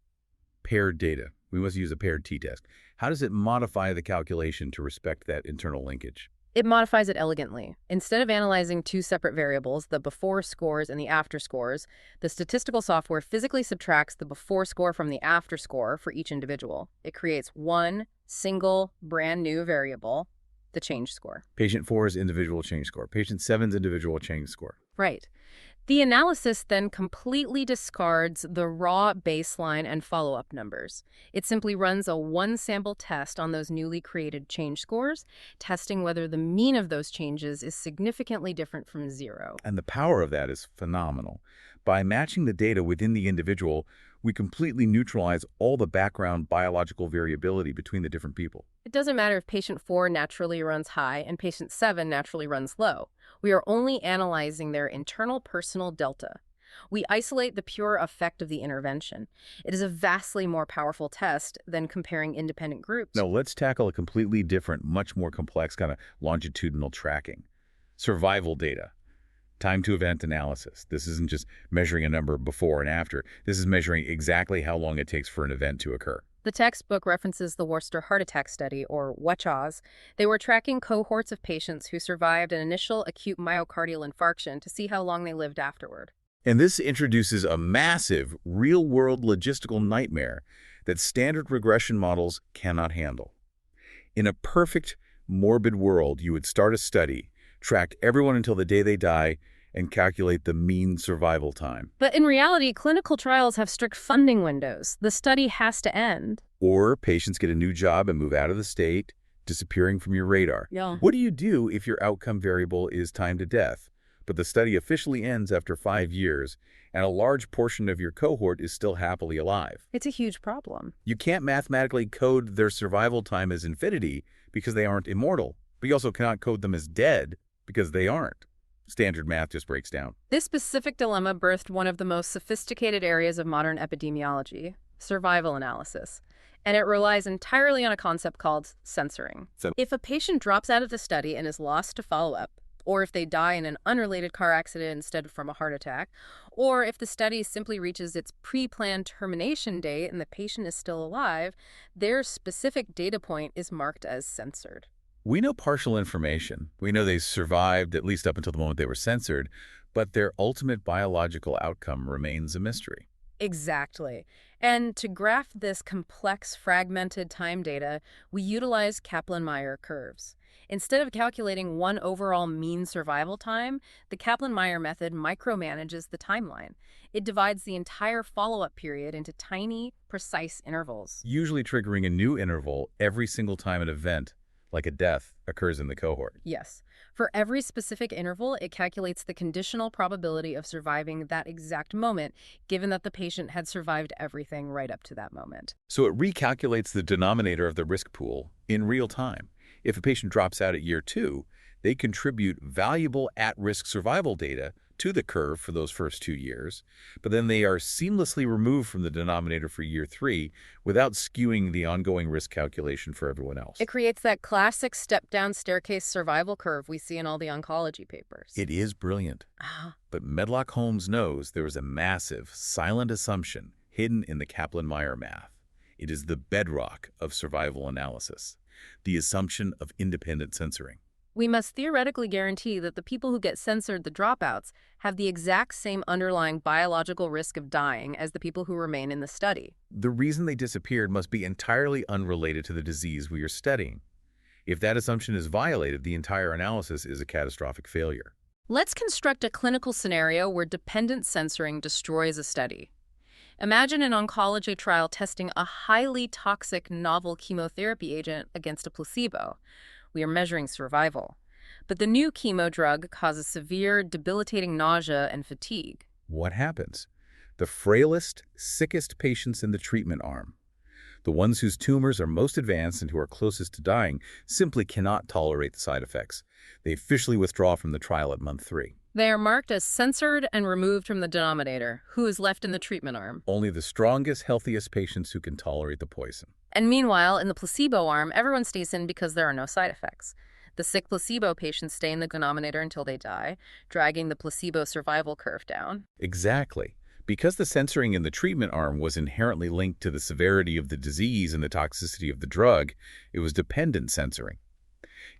paired data? We must use a paired t-test. How does it modify the calculation to respect that internal linkage? It modifies it elegantly. Instead of analyzing 2 separate variables, the before scores and the after scores, the statistical software physically subtracts the before score from the after score for each individual. It creates one single, brand new variable, the change score. Patient 4's individual change score. Patient 7's individual change score. Right. The analysis then completely discards the raw baseline and follow-up numbers. It simply runs a 1-sample test on those newly created change scores, testing whether the mean of those changes is significantly different from 0. And the power of that is phenomenal. By matching the data within the individual, we completely neutralize all the background biological variability between the different people. It doesn't matter if patient 4 naturally runs high and patient 7 naturally runs low. We are only analyzing their internal personal delta. We isolate the pure effect of the intervention. It is a vastly more powerful test than comparing independent groups. Now, let's tackle a completely different, much more complex kind of longitudinal tracking. Survival data. Time to event analysis. This isn't just measuring a number before and after. This is measuring exactly how long it takes for an event to occur. The textbook references the Worcester Heart Attack Study, or WHATCHAS. They were tracking cohorts of patients who survived an initial acute myocardial infarction to see how long they lived afterward. And this introduces a massive, real-world logistical nightmare that standard regression models cannot handle. In a perfect, morbid world, you would start a study, track everyone until the day they die, and calculate the mean survival time. But in reality, clinical trials have strict funding windows. The study has to end. Or patients get a new job and move out of the state, disappearing from your radar. Yeah. What do you do if your outcome variable is time to death, but the study officially ends after 5 years and a large portion of your cohort is still happily alive? It's a huge problem. You can't mathematically code their survival time as infinity because they aren't immortal, but you also cannot code them as dead because they aren't. Standard math just breaks down. This specific dilemma birthed one of the most sophisticated areas of modern epidemiology, survival analysis. And it relies entirely on a concept called censoring. If a patient drops out of the study and is lost to follow-up, or if they die in an unrelated car accident instead of from a heart attack, or if the study simply reaches its pre-planned termination date and the patient is still alive, their specific data point is marked as censored. We know partial information. We know they survived at least up until the moment they were censored, but their ultimate biological outcome remains a mystery. Exactly. And to graph this complex, fragmented time data, we utilize Kaplan-Meier curves. Instead of calculating one overall mean survival time, the Kaplan-Meier method micromanages the timeline. It divides the entire follow-up period into tiny, precise intervals. Usually triggering a new interval every single time an event, like a death, occurs in the cohort. Yes. For every specific interval, it calculates the conditional probability of surviving that exact moment, given that the patient had survived everything right up to that moment. So it recalculates the denominator of the risk pool in real time. If a patient drops out at year 2, they contribute valuable at-risk survival data to the curve for those first 2 years, but then they are seamlessly removed from the denominator for year 3 without skewing the ongoing risk calculation for everyone else. It creates that classic step-down staircase survival curve we see in all the oncology papers. It is brilliant. But Medlock Holmes knows there is a massive, silent assumption hidden in the Kaplan-Meier math. It is the bedrock of survival analysis, the assumption of independent censoring. We must theoretically guarantee that the people who get censored, the dropouts, have the exact same underlying biological risk of dying as the people who remain in the study. The reason they disappeared must be entirely unrelated to the disease we are studying. If that assumption is violated, the entire analysis is a catastrophic failure. Let's construct a clinical scenario where dependent censoring destroys a study. Imagine an oncology trial testing a highly toxic novel chemotherapy agent against a placebo. We are measuring survival. But the new chemo drug causes severe, debilitating nausea and fatigue. What happens? The frailest, sickest patients in the treatment arm, the ones whose tumors are most advanced and who are closest to dying, simply cannot tolerate the side effects. They officially withdraw from the trial at month 3. They are marked as censored and removed from the denominator. Who is left in the treatment arm? Only the strongest, healthiest patients who can tolerate the poison. And meanwhile, in the placebo arm, everyone stays in because there are no side effects. The sick placebo patients stay in the denominator until they die, dragging the placebo survival curve down. Exactly. Because the censoring in the treatment arm was inherently linked to the severity of the disease and the toxicity of the drug, it was dependent censoring.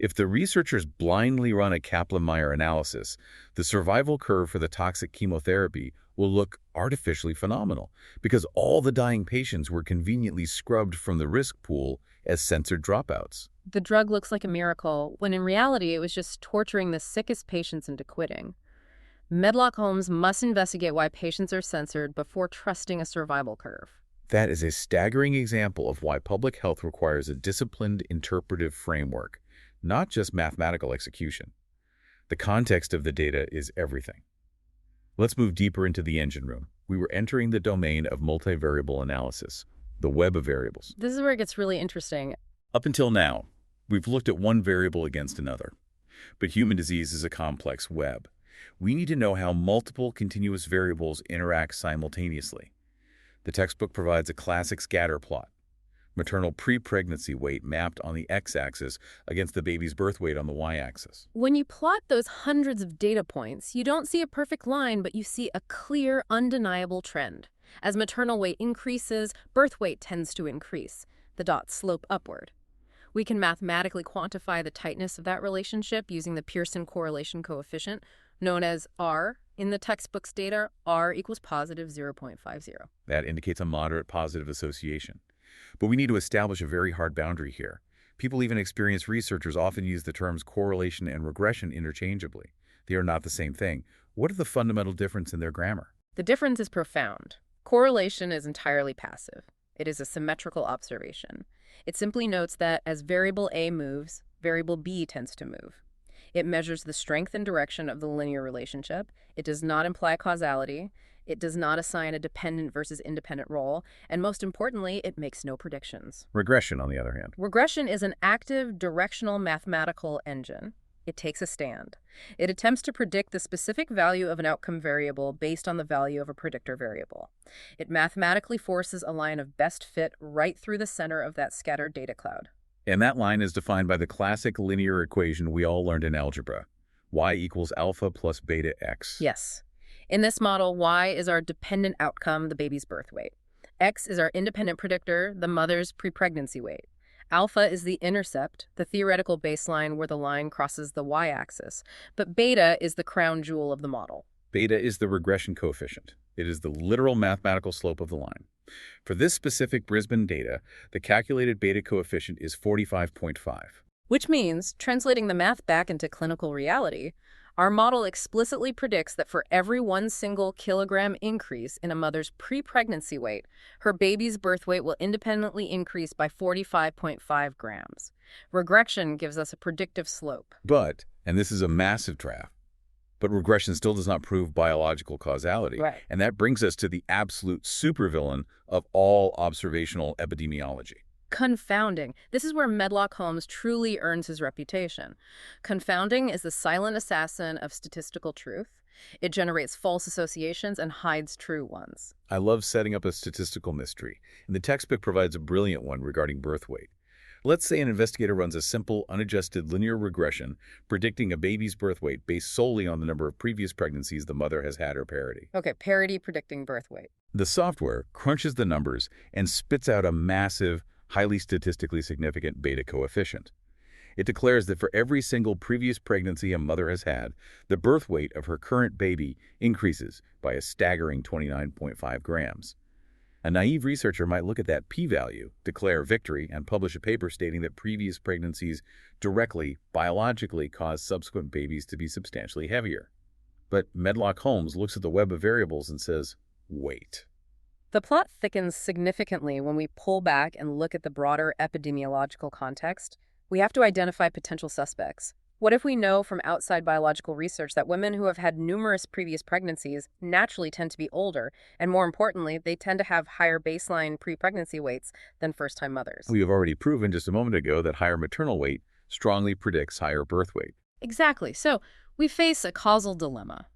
If the researchers blindly run a Kaplan-Meier analysis, the survival curve for the toxic chemotherapy will look artificially phenomenal because all the dying patients were conveniently scrubbed from the risk pool as censored dropouts. The drug looks like a miracle, when in reality it was just torturing the sickest patients into quitting. Medlock Holmes must investigate why patients are censored before trusting a survival curve. That is a staggering example of why public health requires a disciplined interpretive framework, not just mathematical execution. The context of the data is everything. Let's move deeper into the engine room. We were entering the domain of multivariable analysis, the web of variables. This is where it gets really interesting. Up until now, we've looked at one variable against another. But human disease is a complex web. We need to know how multiple continuous variables interact simultaneously. The textbook provides a classic scatter plot. Maternal pre-pregnancy weight mapped on the x-axis against the baby's birth weight on the y-axis. When you plot those hundreds of data points, you don't see a perfect line, but you see a clear, undeniable trend. As maternal weight increases, birth weight tends to increase. The dots slope upward. We can mathematically quantify the tightness of that relationship using the Pearson correlation coefficient, known as R. In the textbook's data, R equals positive 0.50. That indicates a moderate positive association. But we need to establish a very hard boundary here. People, even experienced researchers, often use the terms correlation and regression interchangeably. They are not the same thing. What are the fundamental differences in their grammar? The difference is profound. Correlation is entirely passive. It is a symmetrical observation. It simply notes that as variable A moves, variable B tends to move. It measures the strength and direction of the linear relationship. It does not imply causality. It does not assign a dependent versus independent role. And most importantly, it makes no predictions. Regression, on the other hand. Regression is an active, directional mathematical engine. It takes a stand. It attempts to predict the specific value of an outcome variable based on the value of a predictor variable. It mathematically forces a line of best fit right through the center of that scattered data cloud. And that line is defined by the classic linear equation we all learned in algebra. Y equals alpha plus beta x. Yes. In this model, Y is our dependent outcome, the baby's birth weight. X is our independent predictor, the mother's pre-pregnancy weight. Alpha is the intercept, the theoretical baseline where the line crosses the y-axis. But beta is the crown jewel of the model. Beta is the regression coefficient. It is the literal mathematical slope of the line. For this specific Brisbane data, the calculated beta coefficient is 45.5. Which means, translating the math back into clinical reality, our model explicitly predicts that for every 1 single kilogram increase in a mother's pre-pregnancy weight, her baby's birth weight will independently increase by 45.5 grams. Regression gives us a predictive slope. But, and this is a massive trap, but regression still does not prove biological causality. Right. And that brings us to the absolute supervillain of all observational epidemiology. Confounding. This is where Medlock Holmes truly earns his reputation. Confounding is the silent assassin of statistical truth. It generates false associations and hides true ones. I love setting up a statistical mystery, and the textbook provides a brilliant one regarding birth weight. Let's say an investigator runs a simple, unadjusted linear regression predicting a baby's birth weight based solely on the number of previous pregnancies the mother has had or parity. Okay, parity predicting birth weight. The software crunches the numbers and spits out a massive, highly statistically significant beta coefficient. It declares that for every single previous pregnancy a mother has had, the birth weight of her current baby increases by a staggering 29.5 grams. A naive researcher might look at that p-value, declare victory, and publish a paper stating that previous pregnancies directly, biologically cause subsequent babies to be substantially heavier. But Medlock Holmes looks at the web of variables and says, wait. The plot thickens significantly when we pull back and look at the broader epidemiological context. We have to identify potential suspects. What if we know from outside biological research that women who have had numerous previous pregnancies naturally tend to be older, and more importantly, they tend to have higher baseline pre-pregnancy weights than first-time mothers? We have already proven just a moment ago that higher maternal weight strongly predicts higher birth weight. Exactly. So we face a causal dilemma.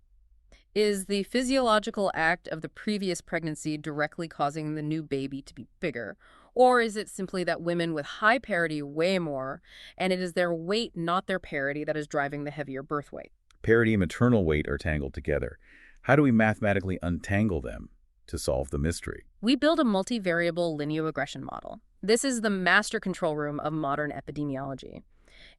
Is the physiological act of the previous pregnancy directly causing the new baby to be bigger? Or is it simply that women with high parity weigh more, and it is their weight, not their parity, that is driving the heavier birth weight? Parity and maternal weight are tangled together. How do we mathematically untangle them to solve the mystery? We build a multivariable linear regression model. This is the master control room of modern epidemiology.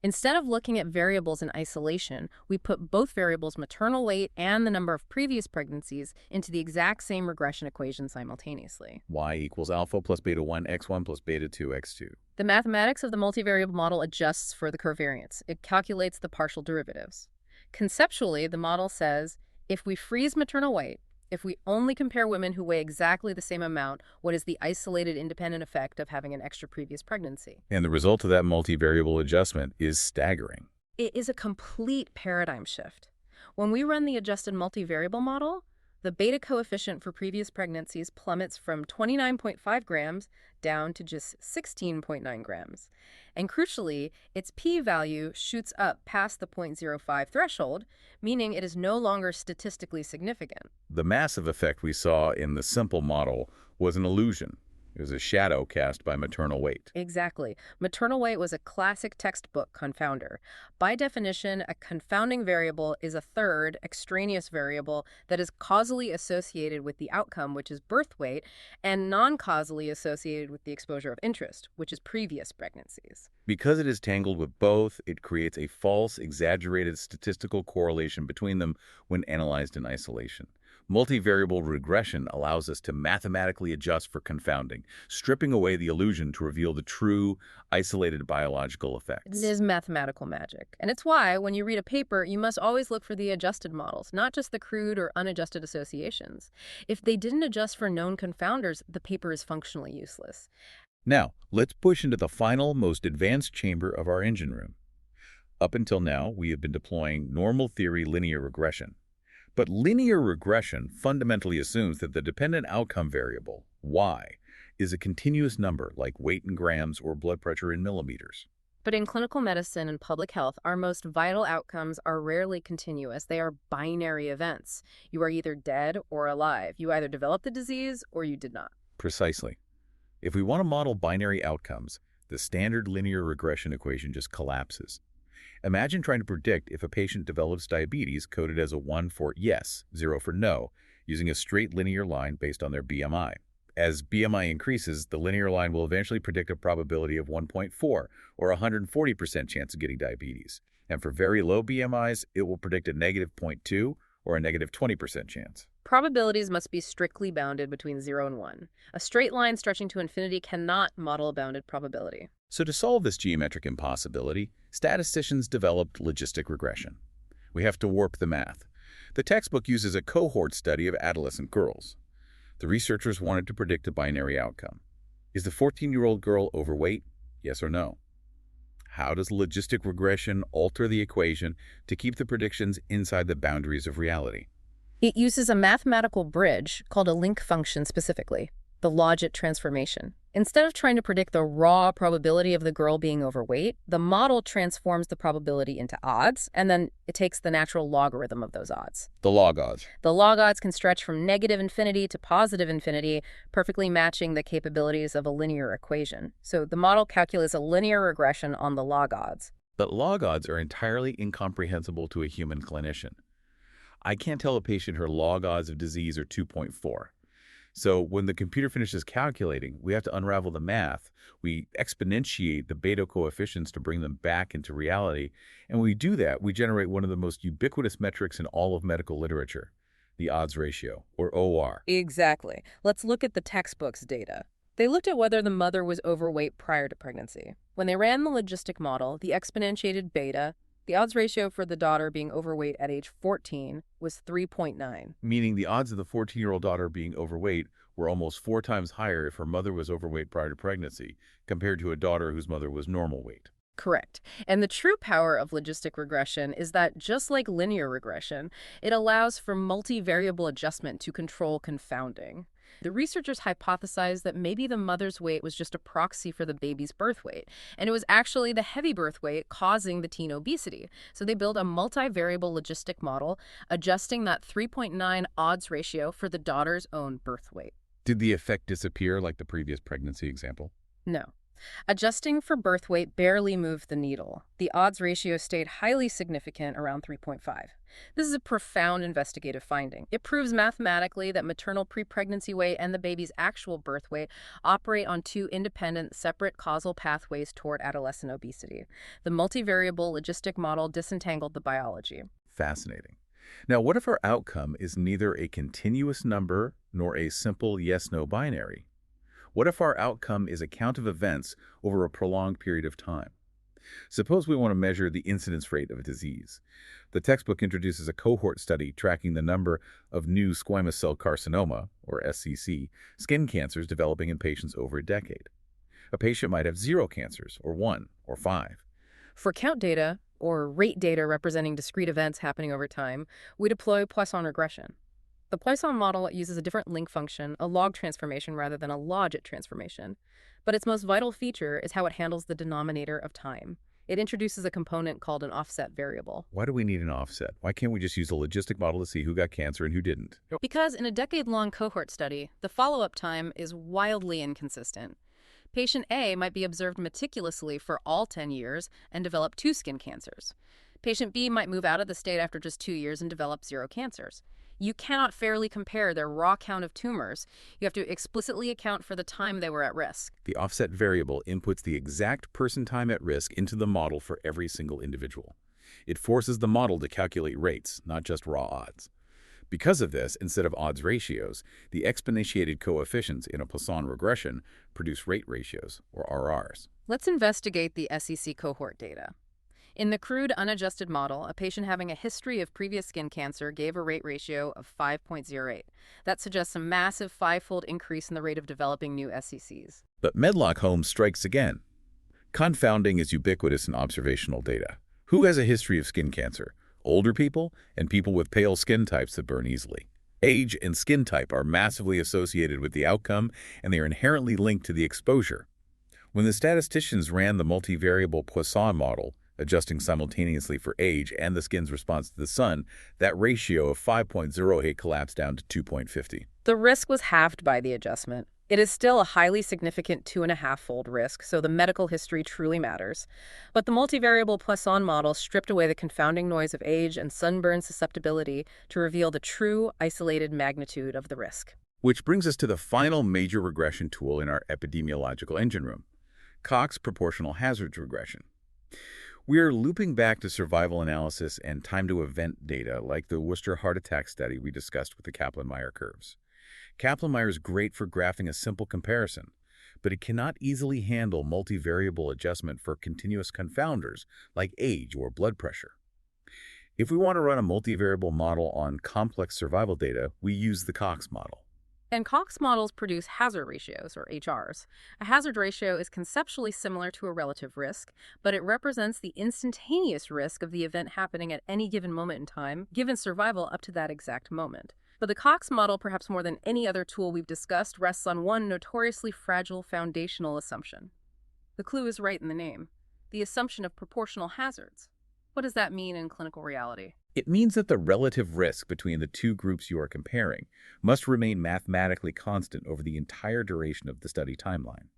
Instead of looking at variables in isolation, we put both variables, maternal weight and the number of previous pregnancies, into the exact same regression equation simultaneously. Y equals alpha plus beta 1 x1 plus beta 2 x2. The mathematics of the multivariable model adjusts for the covariance. It calculates the partial derivatives. Conceptually, the model says, if we freeze maternal weight, if we only compare women who weigh exactly the same amount, what is the isolated independent effect of having an extra previous pregnancy? And the result of that multivariable adjustment is staggering. It is a complete paradigm shift. When we run the adjusted multivariable model, the beta coefficient for previous pregnancies plummets from 29.5 grams down to just 16.9 grams. And crucially, its p-value shoots up past the 0.05 threshold, meaning it is no longer statistically significant. The massive effect we saw in the simple model was an illusion. It was a shadow cast by maternal weight. Exactly. Maternal weight was a classic textbook confounder. By definition, a confounding variable is a third, extraneous variable that is causally associated with the outcome, which is birth weight, and non-causally associated with the exposure of interest, which is previous pregnancies. Because it is tangled with both, it creates a false, exaggerated statistical correlation between them when analyzed in isolation. Multivariable regression allows us to mathematically adjust for confounding, stripping away the illusion to reveal the true, isolated biological effects. It is mathematical magic. And it's why, when you read a paper, you must always look for the adjusted models, not just the crude or unadjusted associations. If they didn't adjust for known confounders, the paper is functionally useless. Now, let's push into the final, most advanced chamber of our engine room. Up until now, we have been deploying normal theory linear regression. But linear regression fundamentally assumes that the dependent outcome variable, y, is a continuous number like weight in grams or blood pressure in millimeters. But in clinical medicine and public health, our most vital outcomes are rarely continuous. They are binary events. You are either dead or alive. You either developed the disease or you did not. Precisely. If we want to model binary outcomes, the standard linear regression equation just collapses. Imagine trying to predict if a patient develops diabetes coded as a 1 for yes, 0 for no, using a straight linear line based on their BMI. As BMI increases, the linear line will eventually predict a probability of 1.4 or a 140% chance of getting diabetes. And for very low BMIs, it will predict a negative 0.2 or a negative 20% chance. Probabilities must be strictly bounded between 0 and 1. A straight line stretching to infinity cannot model a bounded probability. So to solve this geometric impossibility, statisticians developed logistic regression. We have to warp the math. The textbook uses a cohort study of adolescent girls. The researchers wanted to predict a binary outcome. Is the 14-year-old girl overweight? Yes or no? How does logistic regression alter the equation to keep the predictions inside the boundaries of reality? It uses a mathematical bridge called a link function specifically, the logit transformation. Instead of trying to predict the raw probability of the girl being overweight, the model transforms the probability into odds, and then it takes the natural logarithm of those odds. The log odds. The log odds can stretch from negative infinity to positive infinity, perfectly matching the capabilities of a linear equation. So the model calculates a linear regression on the log odds. But log odds are entirely incomprehensible to a human clinician. I can't tell a patient her log odds of disease are 2.4. So when the computer finishes calculating, we have to unravel the math. We exponentiate the beta coefficients to bring them back into reality. And when we do that, we generate one of the most ubiquitous metrics in all of medical literature, the odds ratio, or OR. Exactly. Let's look at the textbook's data. They looked at whether the mother was overweight prior to pregnancy. When they ran the logistic model, the exponentiated beta, the odds ratio for the daughter being overweight at age 14 was 3.9. Meaning the odds of the 14-year-old daughter being overweight were almost 4 times higher if her mother was overweight prior to pregnancy, compared to a daughter whose mother was normal weight. Correct. And the true power of logistic regression is that, just like linear regression, it allows for multivariable adjustment to control confounding. The researchers hypothesized that maybe the mother's weight was just a proxy for the baby's birth weight, and it was actually the heavy birth weight causing the teen obesity. So they built a multivariable logistic model, adjusting that 3.9 odds ratio for the daughter's own birth weight. Did the effect disappear like the previous pregnancy example? No. Adjusting for birth weight barely moved the needle. The odds ratio stayed highly significant, around 3.5. This is a profound investigative finding. It proves mathematically that maternal pre-pregnancy weight and the baby's actual birth weight operate on 2 independent, separate causal pathways toward adolescent obesity. The multivariable logistic model disentangled the biology. Fascinating. Now, what if our outcome is neither a continuous number nor a simple yes-no binary? What if our outcome is a count of events over a prolonged period of time? Suppose we want to measure the incidence rate of a disease. The textbook introduces a cohort study tracking the number of new squamous cell carcinoma, or SCC, skin cancers developing in patients over a decade. A patient might have 0 cancers, or 1, or 5. For count data, or rate data representing discrete events happening over time, we deploy Poisson regression. The Poisson model uses a different link function, a log transformation rather than a logit transformation. But its most vital feature is how it handles the denominator of time. It introduces a component called an offset variable. Why do we need an offset? Why can't we just use a logistic model to see who got cancer and who didn't? Because in a decade-long cohort study, the follow-up time is wildly inconsistent. Patient A might be observed meticulously for all 10 years and develop 2 skin cancers. Patient B might move out of the state after just 2 years and develop 0 cancers. You cannot fairly compare their raw count of tumors. You have to explicitly account for the time they were at risk. The offset variable inputs the exact person time at risk into the model for every single individual. It forces the model to calculate rates, not just raw odds. Because of this, instead of odds ratios, the exponentiated coefficients in a Poisson regression produce rate ratios, or RRs. Let's investigate the SEC cohort data. In the crude, unadjusted model, a patient having a history of previous skin cancer gave a rate ratio of 5.08. That suggests a massive five-fold increase in the rate of developing new SECs. But Medlock Holmes strikes again. Confounding is ubiquitous in observational data. Who has a history of skin cancer? Older people and people with pale skin types that burn easily. Age and skin type are massively associated with the outcome, and they are inherently linked to the exposure. When the statisticians ran the multivariable Poisson model, adjusting simultaneously for age and the skin's response to the sun, that ratio of 5.08 collapsed down to 2.50. The risk was halved by the adjustment. It is still a highly significant 2.5-fold risk, so the medical history truly matters. But the multivariable Poisson model stripped away the confounding noise of age and sunburn susceptibility to reveal the true, isolated magnitude of the risk. Which brings us to the final major regression tool in our epidemiological engine room, Cox proportional hazards regression. We're looping back to survival analysis and time-to-event data like the Worcester heart attack study we discussed with the Kaplan-Meier curves. Kaplan-Meier is great for graphing a simple comparison, but it cannot easily handle multivariable adjustment for continuous confounders like age or blood pressure. If we want to run a multivariable model on complex survival data, we use the Cox model. And Cox models produce hazard ratios, or HRs. A hazard ratio is conceptually similar to a relative risk, but it represents the instantaneous risk of the event happening at any given moment in time, given survival up to that exact moment. But the Cox model, perhaps more than any other tool we've discussed, rests on one notoriously fragile foundational assumption. The clue is right in the name, the assumption of proportional hazards. What does that mean in clinical reality? It means that the relative risk between the two groups you are comparing must remain mathematically constant over the entire duration of the study timeline.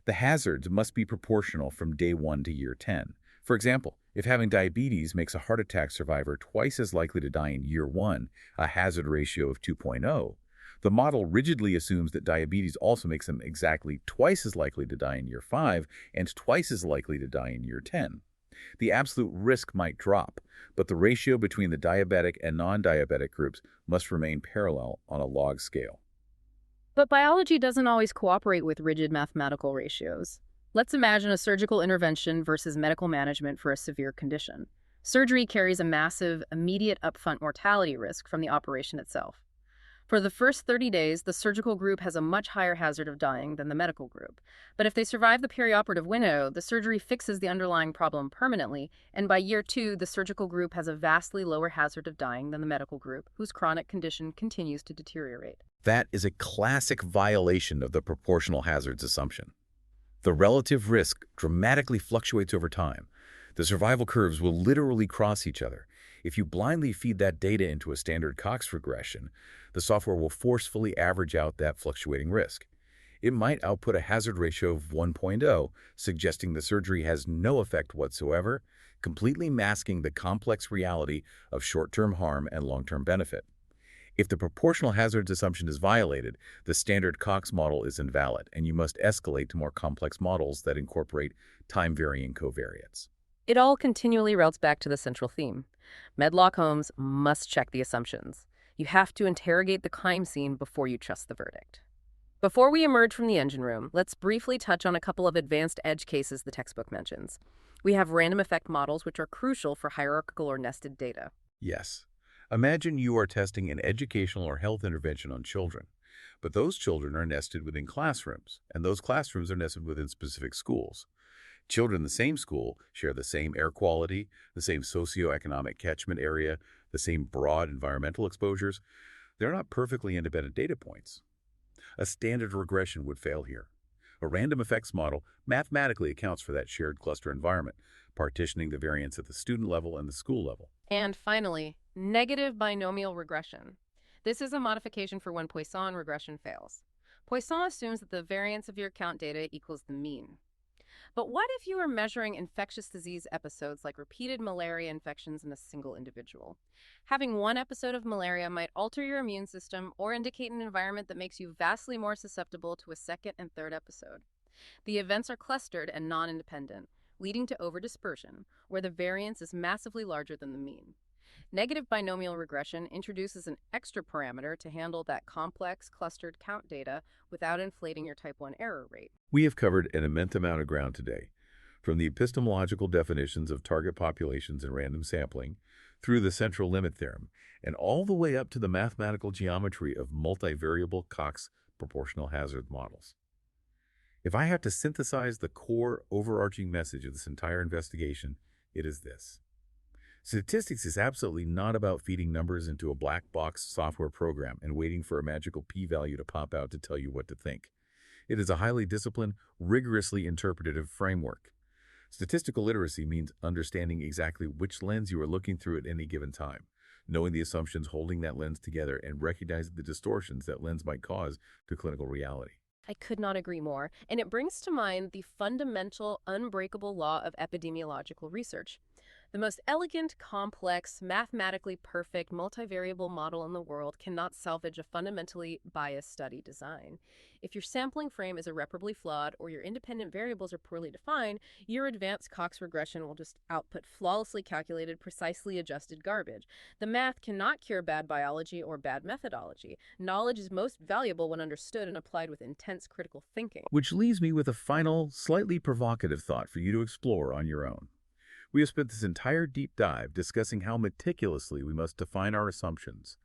The hazards must be proportional from day 1 to year 10. For example, if having diabetes makes a heart attack survivor twice as likely to die in year 1, a hazard ratio of 2.0, the model rigidly assumes that diabetes also makes them exactly twice as likely to die in year 5 and twice as likely to die in year 10. The absolute risk might drop, but the ratio between the diabetic and non-diabetic groups must remain parallel on a log scale. But biology doesn't always cooperate with rigid mathematical ratios. Let's imagine a surgical intervention versus medical management for a severe condition. Surgery carries a massive, immediate upfront mortality risk from the operation itself. For the first 30 days, the surgical group has a much higher hazard of dying than the medical group. But if they survive the perioperative window, the surgery fixes the underlying problem permanently, and by year 2, the surgical group has a vastly lower hazard of dying than the medical group, whose chronic condition continues to deteriorate. That is a classic violation of the proportional hazards assumption. The relative risk dramatically fluctuates over time. The survival curves will literally cross each other. If you blindly feed that data into a standard Cox regression, the software will forcefully average out that fluctuating risk. It might output a hazard ratio of 1.0, suggesting the surgery has no effect whatsoever, completely masking the complex reality of short-term harm and long-term benefit. If the proportional hazards assumption is violated, the standard Cox model is invalid, and you must escalate to more complex models that incorporate time-varying covariates. It all continually routes back to the central theme. Medlock Holmes must check the assumptions. You have to interrogate the crime scene before you trust the verdict. Before we emerge from the engine room, let's briefly touch on a couple of advanced edge cases the textbook mentions. We have random effect models, which are crucial for hierarchical or nested data. Yes. Imagine you are testing an educational or health intervention on children, but those children are nested within classrooms, and those classrooms are nested within specific schools. Children in the same school share the same air quality, the same socioeconomic catchment area, the same broad environmental exposures. They're not perfectly independent data points. A standard regression would fail here. A random effects model mathematically accounts for that shared cluster environment, partitioning the variance at the student level and the school level. And finally, negative binomial regression. This is a modification for when Poisson regression fails. Poisson assumes that the variance of your count data equals the mean. But what if you were measuring infectious disease episodes like repeated malaria infections in a single individual? Having one episode of malaria might alter your immune system or indicate an environment that makes you vastly more susceptible to a second and third episode. The events are clustered and non-independent, leading to overdispersion, where the variance is massively larger than the mean. Negative binomial regression introduces an extra parameter to handle that complex, clustered count data without inflating your type 1 error rate. We have covered an immense amount of ground today, from the epistemological definitions of target populations and random sampling, through the central limit theorem, and all the way up to the mathematical geometry of multivariable Cox proportional hazard models. If I have to synthesize the core overarching message of this entire investigation, it is this. Statistics is absolutely not about feeding numbers into a black box software program and waiting for a magical p-value to pop out to tell you what to think. It is a highly disciplined, rigorously interpretative framework. Statistical literacy means understanding exactly which lens you are looking through at any given time, knowing the assumptions holding that lens together, and recognizing the distortions that lens might cause to clinical reality. I could not agree more, and it brings to mind the fundamental, unbreakable law of epidemiological research. The most elegant, complex, mathematically perfect, multivariable model in the world cannot salvage a fundamentally biased study design. If your sampling frame is irreparably flawed or your independent variables are poorly defined, your advanced Cox regression will just output flawlessly calculated, precisely adjusted garbage. The math cannot cure bad biology or bad methodology. Knowledge is most valuable when understood and applied with intense critical thinking. Which leaves me with a final, slightly provocative thought for you to explore on your own. We have spent this entire deep dive discussing how meticulously we must define our assumptions,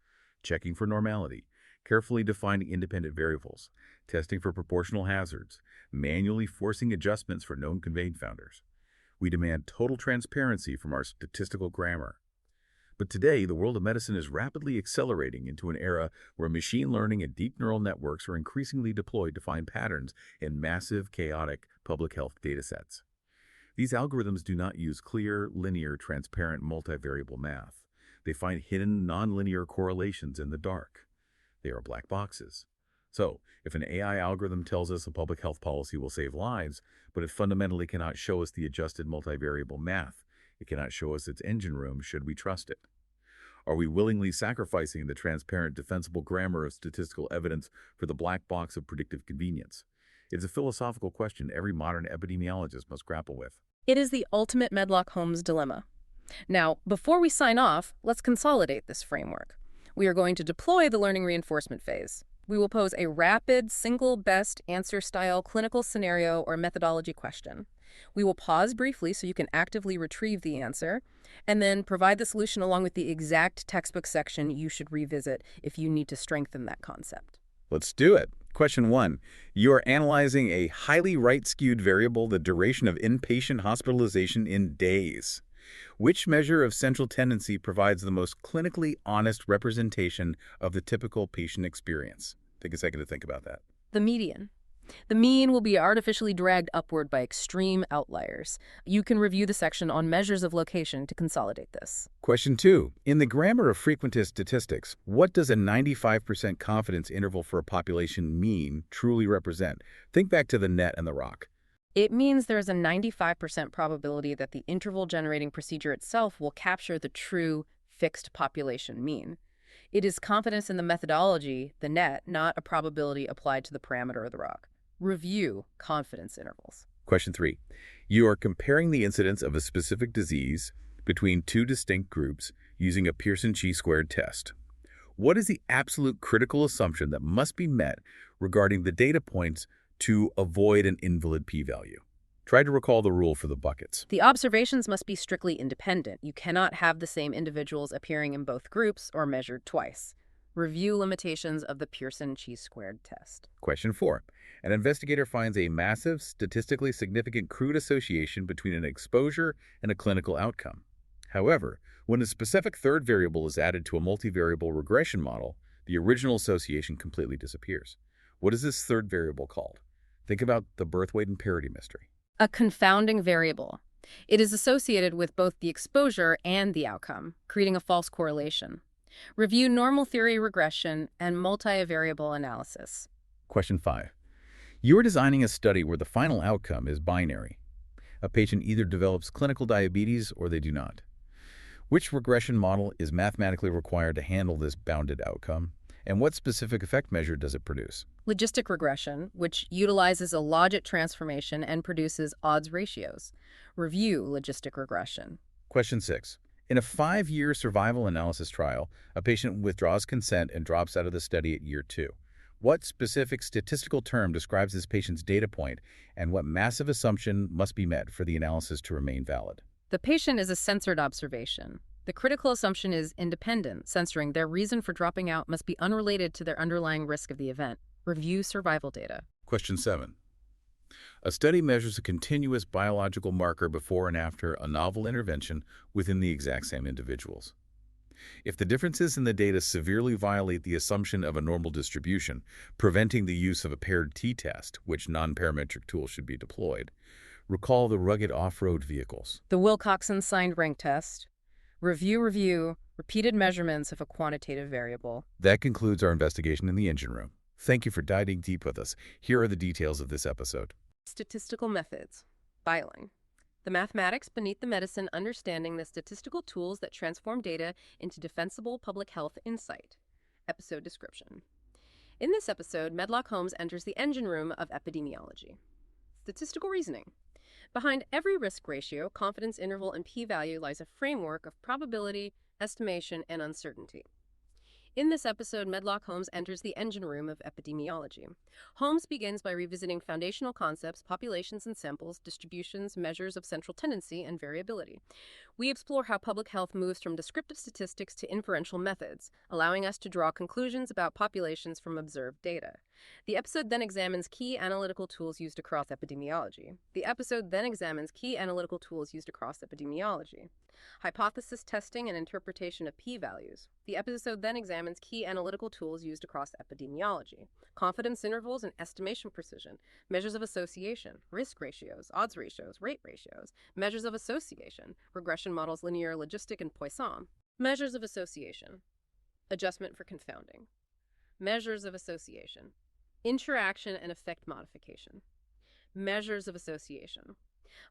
checking for normality, carefully defining independent variables, testing for proportional hazards, manually forcing adjustments for known confounders. We demand total transparency from our statistical grammar. But today, the world of medicine is rapidly accelerating into an era where machine learning and deep neural networks are increasingly deployed to find patterns in massive, chaotic public health datasets. These algorithms do not use clear, linear, transparent, multivariable math. They find hidden, nonlinear correlations in the dark. They are black boxes. So, if an AI algorithm tells us a public health policy will save lives, but it fundamentally cannot show us the adjusted multivariable math, it cannot show us its engine room, should we trust it? Are we willingly sacrificing the transparent, defensible grammar of statistical evidence for the black box of predictive convenience? It is a philosophical question every modern epidemiologist must grapple with. It is the ultimate Medlock Holmes dilemma. Now, before we sign off, let's consolidate this framework. We are going to deploy the learning reinforcement phase. We will pose a rapid, single best answer style clinical scenario or methodology question. We will pause briefly so you can actively retrieve the answer, and then provide the solution along with the exact textbook section you should revisit if you need to strengthen that concept. Let's do it. Question 1. You are analyzing a highly right-skewed variable, the duration of inpatient hospitalization in days. Which measure of central tendency provides the most clinically honest representation of the typical patient experience? Take a second to think about that. The median. The mean will be artificially dragged upward by extreme outliers. You can review the section on measures of location to consolidate this. Question 2. In the grammar of frequentist statistics, what does a 95% confidence interval for a population mean truly represent? Think back to the net and the rock. It means there's a 95% probability that the interval generating procedure itself will capture the true fixed population mean. It is confidence in the methodology, the net, not a probability applied to the parameter of the rock. Review confidence intervals. Question 3. You are comparing the incidence of a specific disease between two distinct groups using a Pearson chi-squared test. What is the absolute critical assumption that must be met regarding the data points to avoid an invalid p-value? Try to recall the rule for the buckets. The observations must be strictly independent. You cannot have the same individuals appearing in both groups or measured twice. Review limitations of the Pearson chi-squared test. Question 4. An investigator finds a massive, statistically significant crude association between an exposure and a clinical outcome. However, when a specific third variable is added to a multivariable regression model, the original association completely disappears. What is this third variable called? Think about the birth weight and parity mystery. A confounding variable. It is associated with both the exposure and the outcome, creating a false correlation. Review normal theory regression and multivariable analysis. Question 5. You are designing a study where the final outcome is binary. A patient either develops clinical diabetes or they do not. Which regression model is mathematically required to handle this bounded outcome? And what specific effect measure does it produce? Logistic regression, which utilizes a logit transformation and produces odds ratios. Review logistic regression. Question 6. In a 5-year survival analysis trial, a patient withdraws consent and drops out of the study at year 2. What specific statistical term describes this patient's data point, and what massive assumption must be met for the analysis to remain valid? The patient is a censored observation. The critical assumption is independent, censoring their reason for dropping out must be unrelated to their underlying risk of the event. Review survival data. Question 7. A study measures a continuous biological marker before and after a novel intervention within the exact same individuals. If the differences in the data severely violate the assumption of a normal distribution, preventing the use of a paired t-test, which non-parametric tools should be deployed, recall the rugged off-road vehicles. The Wilcoxon-signed rank test. Review, repeated measurements of a quantitative variable. That concludes our investigation in the engine room. Thank you for diving deep with us. Here are the details of this episode. Statistical methods. Biling. The mathematics beneath the medicine, understanding the statistical tools that transform data into defensible public health insight. Episode description. In this episode, Medlock Holmes enters the engine room of epidemiology. Statistical reasoning. Behind every risk ratio, confidence interval, and p-value lies a framework of probability, estimation, and uncertainty. In this episode, Medlock Holmes enters the engine room of epidemiology. Holmes begins by revisiting foundational concepts, populations and samples, distributions, measures of central tendency, and variability. We explore how public health moves from descriptive statistics to inferential methods, allowing us to draw conclusions about populations from observed data. The episode then examines key analytical tools used across epidemiology. Hypothesis testing and interpretation of p-values. The episode then examines key analytical tools used across epidemiology. Confidence intervals and estimation precision. Measures of association. Risk ratios, odds ratios, rate ratios. Measures of association. Regression models, linear, logistic, and Poisson. Measures of association. Adjustment for confounding. Measures of association. Interaction and effect modification. Measures of association.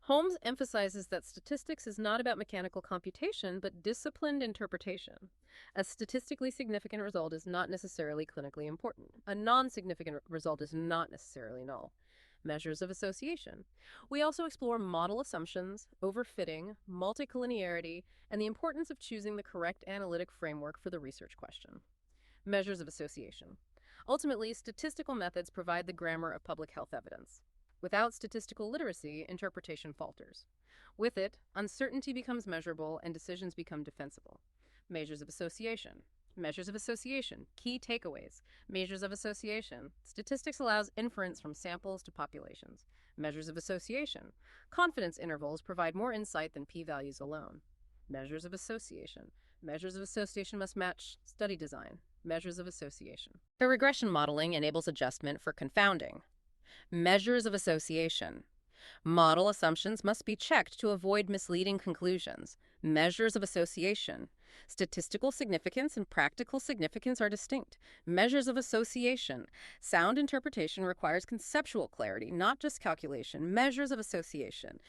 Holmes emphasizes that statistics is not about mechanical computation, but disciplined interpretation. A statistically significant result is not necessarily clinically important. A non-significant result is not necessarily null. Measures of association. We also explore model assumptions, overfitting, multicollinearity, and the importance of choosing the correct analytic framework for the research question. Measures of association. Ultimately, statistical methods provide the grammar of public health evidence. Without statistical literacy, interpretation falters. With it, uncertainty becomes measurable and decisions become defensible. Measures of association. Measures of association. Key takeaways. Measures of association. Statistics allows inference from samples to populations. Measures of association. Confidence intervals provide more insight than p-values alone. Measures of association. Measures of association must match study design. Measures of association. The regression modeling enables adjustment for confounding. Measures of association. Model assumptions must be checked to avoid misleading conclusions. Measures of association. Statistical significance and practical significance are distinct. Measures of association. Sound interpretation requires conceptual clarity, not just calculation. Measures of association.